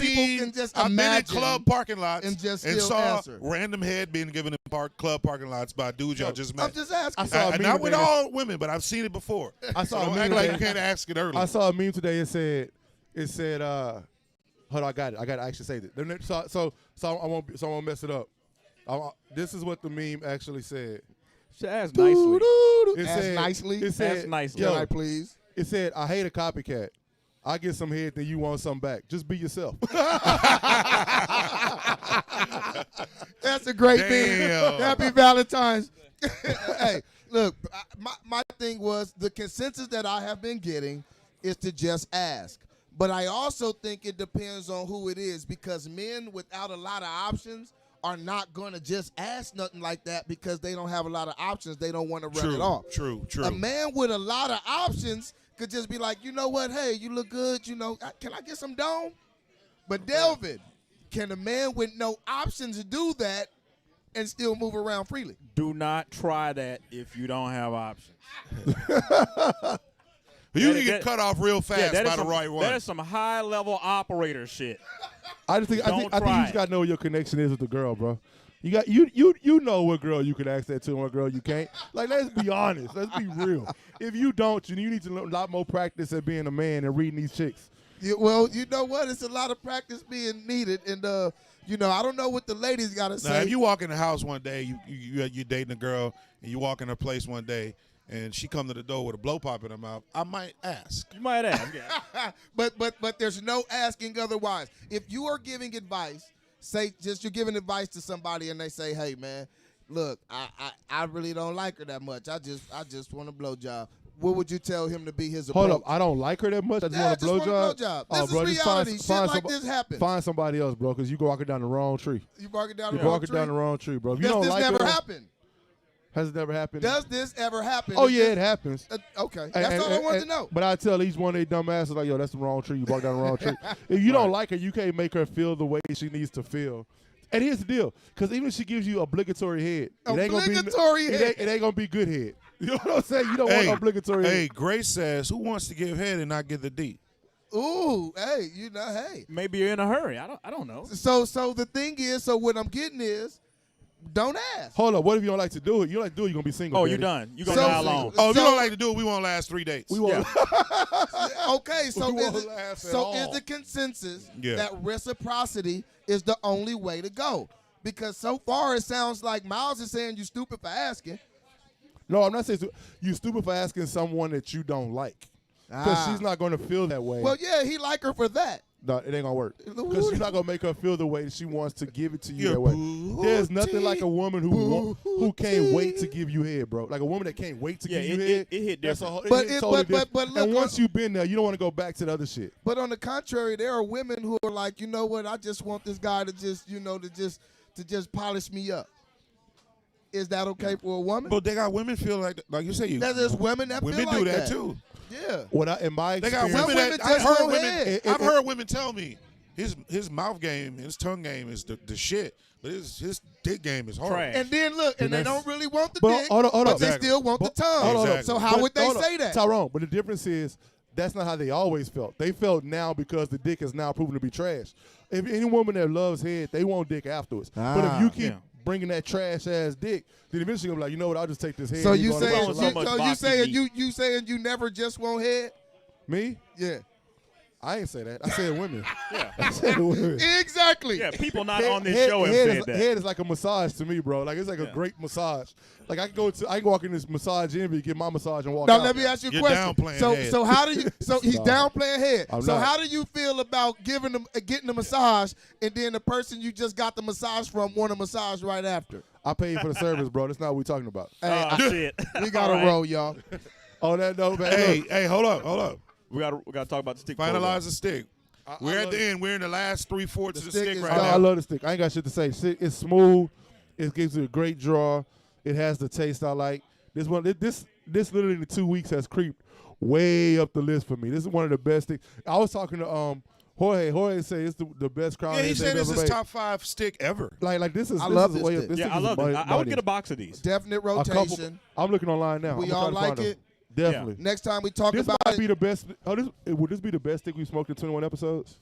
S4: I've been in club parking lots
S2: and
S4: saw
S2: answer.
S4: random head being given in club parking lots by dudes y'all just met.
S2: I'm just asking.
S4: Not with all women, but I've seen it before.
S1: I saw
S4: so don't act like you can't ask it early.
S1: I saw a meme today. It said, hold on, I got it. I actually saved it. So I won't mess it up. This is what the meme actually said.
S3: Should ask nicely.
S2: Ask nicely.
S1: It said,
S3: ask nicely.
S1: Yo,
S2: Can I please?
S1: It said, I hate a copycat. I get some head, then you want something back. Just be yourself.
S2: That's a great thing.
S4: Damn.
S2: Happy Valentine's. Hey, look, my thing was the consensus that I have been getting is to just ask. But I also think it depends on who it is, because men without a lot of options are not going to just ask nothing like that because they don't have a lot of options. They don't want to run it off.
S4: True.
S2: A man with a lot of options could just be like, you know what, hey, you look good, you know, can I get some dome? But Delvin, can a man with no options do that and still move around freely?
S3: Do not try that if you don't have options.
S4: You can get cut off real fast by the right one.
S3: That is some high-level operator shit.
S1: I think you
S3: Don't
S1: just
S3: try it.
S1: gotta know what your connection is with the girl, bro. You know what girl you can ask that to and what girl you can't. Like, let's be honest. Let's be real. If you don't, you need to learn a lot more practice at being a man and reading these chicks.
S2: Well, you know what? It's a lot of practice being needed, and you know, I don't know what the ladies got to say.
S4: Now, if you walk in the house one day, you're dating a girl, and you walk in her place one day, and she come to the door with a blow pop in her mouth, I might ask.
S3: You might ask. Yeah.
S2: but there's no asking otherwise. If you are giving advice, say just you're giving advice to somebody, and they say, "Hey, man, look, I really don't like her that much. I just want a blowjob." What would you tell him to be his approach?
S1: Hold up, I don't like her that much. I just want a blowjob.
S2: This is reality. Shit like this happens.
S1: Find somebody else, bro, because you walking down the wrong tree.
S2: You walking down the
S1: You're
S2: wrong
S1: walking
S2: tree?
S1: down the wrong tree, bro. If you
S2: Does
S1: don't
S2: this
S1: like
S2: never
S1: her,
S2: happen?
S1: Has it never happened?
S2: Does this ever happen?
S1: Oh, yeah, it happens.
S2: Okay, that's all I wanted to know.
S1: But I tell each one of they dumb asses, like, yo, that's the wrong tree. You walk down the wrong tree. If you don't like her, you can't make her feel the way she needs to feel. And here's the deal, because even if she gives you obligatory head, it ain't gonna be good head. You know what I'm saying? You don't want obligatory head.
S4: Hey, Grace says, who wants to give head and not get the D?
S2: Ooh, hey, you know, hey.
S3: Maybe you're in a hurry. I don't know.
S2: So the thing is, so what I'm getting is, don't ask.
S1: Hold up, what if you don't like to do it? You don't like to do it, you're gonna be single.
S3: Oh,
S1: baby.
S3: you're done. You're gonna die alone.
S4: Oh, if you don't like to do it, we won't last 3 dates.
S1: We won't.
S2: Okay, so
S1: We won't
S2: is
S1: laugh at
S2: so
S1: all.
S2: is the consensus
S4: Yeah.
S2: that reciprocity is the only way to go? Because so far it sounds like Miles is saying you stupid for asking.
S1: No, I'm not saying you stupid for asking someone that you don't like. Because she's not gonna feel that way.
S2: Well, yeah, he like her for that.
S1: No, it ain't gonna work. Because you're not gonna make her feel the way that she wants to give it to you that way. There's nothing like a woman who can't wait to give you head, bro. Like a woman that can't wait to give you head.
S3: It hit different.
S2: But look,
S1: and once you've been there, you don't want to go back to the other shit.
S2: But on the contrary, there are women who are like, you know what? I just want this guy to just, you know, to just polish me up. Is that okay for a woman?
S4: But they got women feel like you say.
S2: There's women that
S4: women
S2: feel like
S4: do that too.
S2: Yeah.
S1: In my
S4: They got
S1: experience,
S4: women that
S2: just
S4: I've heard women tell me his mouth game, his tongue game is the shit, but his dick game is hard.
S3: Trash.
S2: And then look, and they don't really want the
S1: But
S2: dick,
S1: hold
S2: but
S1: up.
S2: they still want the tongue.
S1: Hold up.
S2: So how would they say that?
S1: Tyrone, but the difference is that's not how they always felt. They felt now because the dick is now proven to be trash. If any woman that loves head, they want dick afterwards. But if you keep bringing that trash ass dick, then eventually you'll be like, you know what? I'll just take this head.
S2: So
S1: and
S2: you
S1: go on the
S2: saying
S1: rest of the life.
S2: you saying you never just want head?
S1: Me?
S2: Yeah.
S1: I ain't say that. I said women.
S3: Yeah.
S1: I said women.
S2: Exactly.
S3: Yeah, people not on this show have said that.
S1: Head is like a massage to me, bro. Like it's like a great massage. Like I can walk in this massage envy, get my massage and walk
S2: Now
S1: out.
S2: let me ask you a
S4: You're
S2: question.
S4: downplaying head.
S2: So how do you? So he's downplaying head.
S1: I'm
S2: So
S1: not.
S2: how do you feel about getting the massage, and then the person you just got the massage from want a massage right after?
S1: I paid for the service, bro. That's not what we talking about.
S3: Shit.
S2: We gotta roll, y'all.
S1: On that note, man.
S4: Hey, hold up.
S3: We gotta talk about the stick.
S4: Finalize the stick. We're at the end. We're in the last 3/4 of the stick right now.
S1: I love the stick. I ain't got shit to say. It's smooth. It gives you a great draw. It has the taste I like. This literally in the 2 weeks has creeped way up the list for me. This is one of the best things. I was talking to Jorge. Jorge say it's the best crown.
S4: Yeah, he
S1: heads
S4: said
S1: they've
S4: this
S1: ever
S4: is
S1: made.
S4: top 5 stick ever.
S1: Like this is.
S2: I love
S1: this
S2: this
S1: way
S2: stick.
S1: This
S3: Yeah,
S1: stick
S3: I
S1: is
S3: love it.
S1: money.
S3: I would get a box of these.
S2: Definite
S1: A couple.
S2: rotation.
S1: I'm looking online now.
S2: We
S1: I'm
S2: all
S1: trying to find
S2: like
S1: them.
S2: it.
S1: Definitely.
S2: Next time we talk
S1: This
S2: about
S1: might
S2: it,
S1: be the best. Would this be the best stick we smoked in 21 episodes?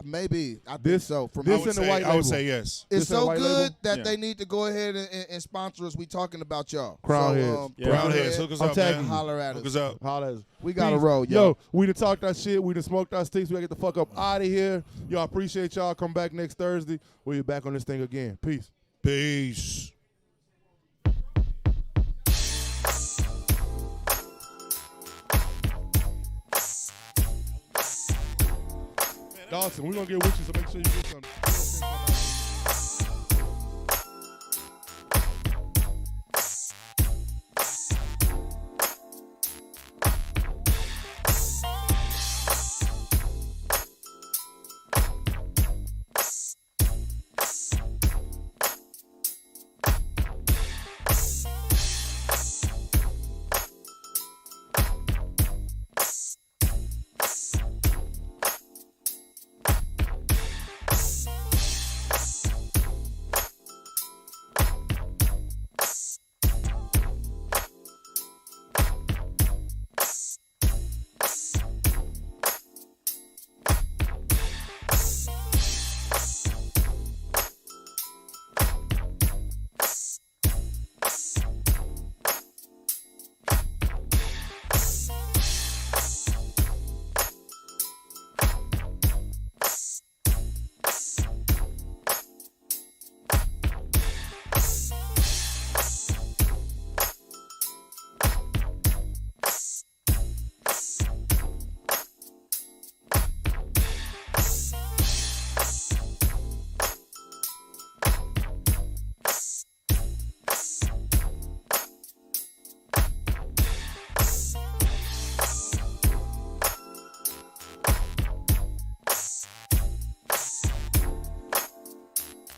S2: maybe I think
S1: This-
S2: so. From
S1: this
S2: me.
S1: and the white
S4: I would
S1: label.
S4: say yes.
S2: It's
S1: this and
S2: so
S1: white
S2: good
S1: label?
S2: that
S3: Yeah.
S2: they need to go ahead and sponsor us. We talking about y'all.
S1: Crown
S2: so,
S1: heads.
S3: Yeah.
S4: Brown
S2: Crown
S4: heads,
S2: head,
S4: hook us
S1: I'm
S4: up,
S1: tagging
S4: man.
S1: you.
S2: holler at
S4: Hook
S2: us.
S4: us up.
S1: Holla at us.
S2: We gotta
S1: Peace.
S2: roll, y'all.
S1: Yo, we done talked our shit. We done smoked our sticks. We gotta get the fuck up out of here. Yo, I appreciate y'all. Come back next Thursday. We'll be back on this thing again. Peace.
S4: Peace.
S1: unboxing. We're gonna get with you, so make sure you get something.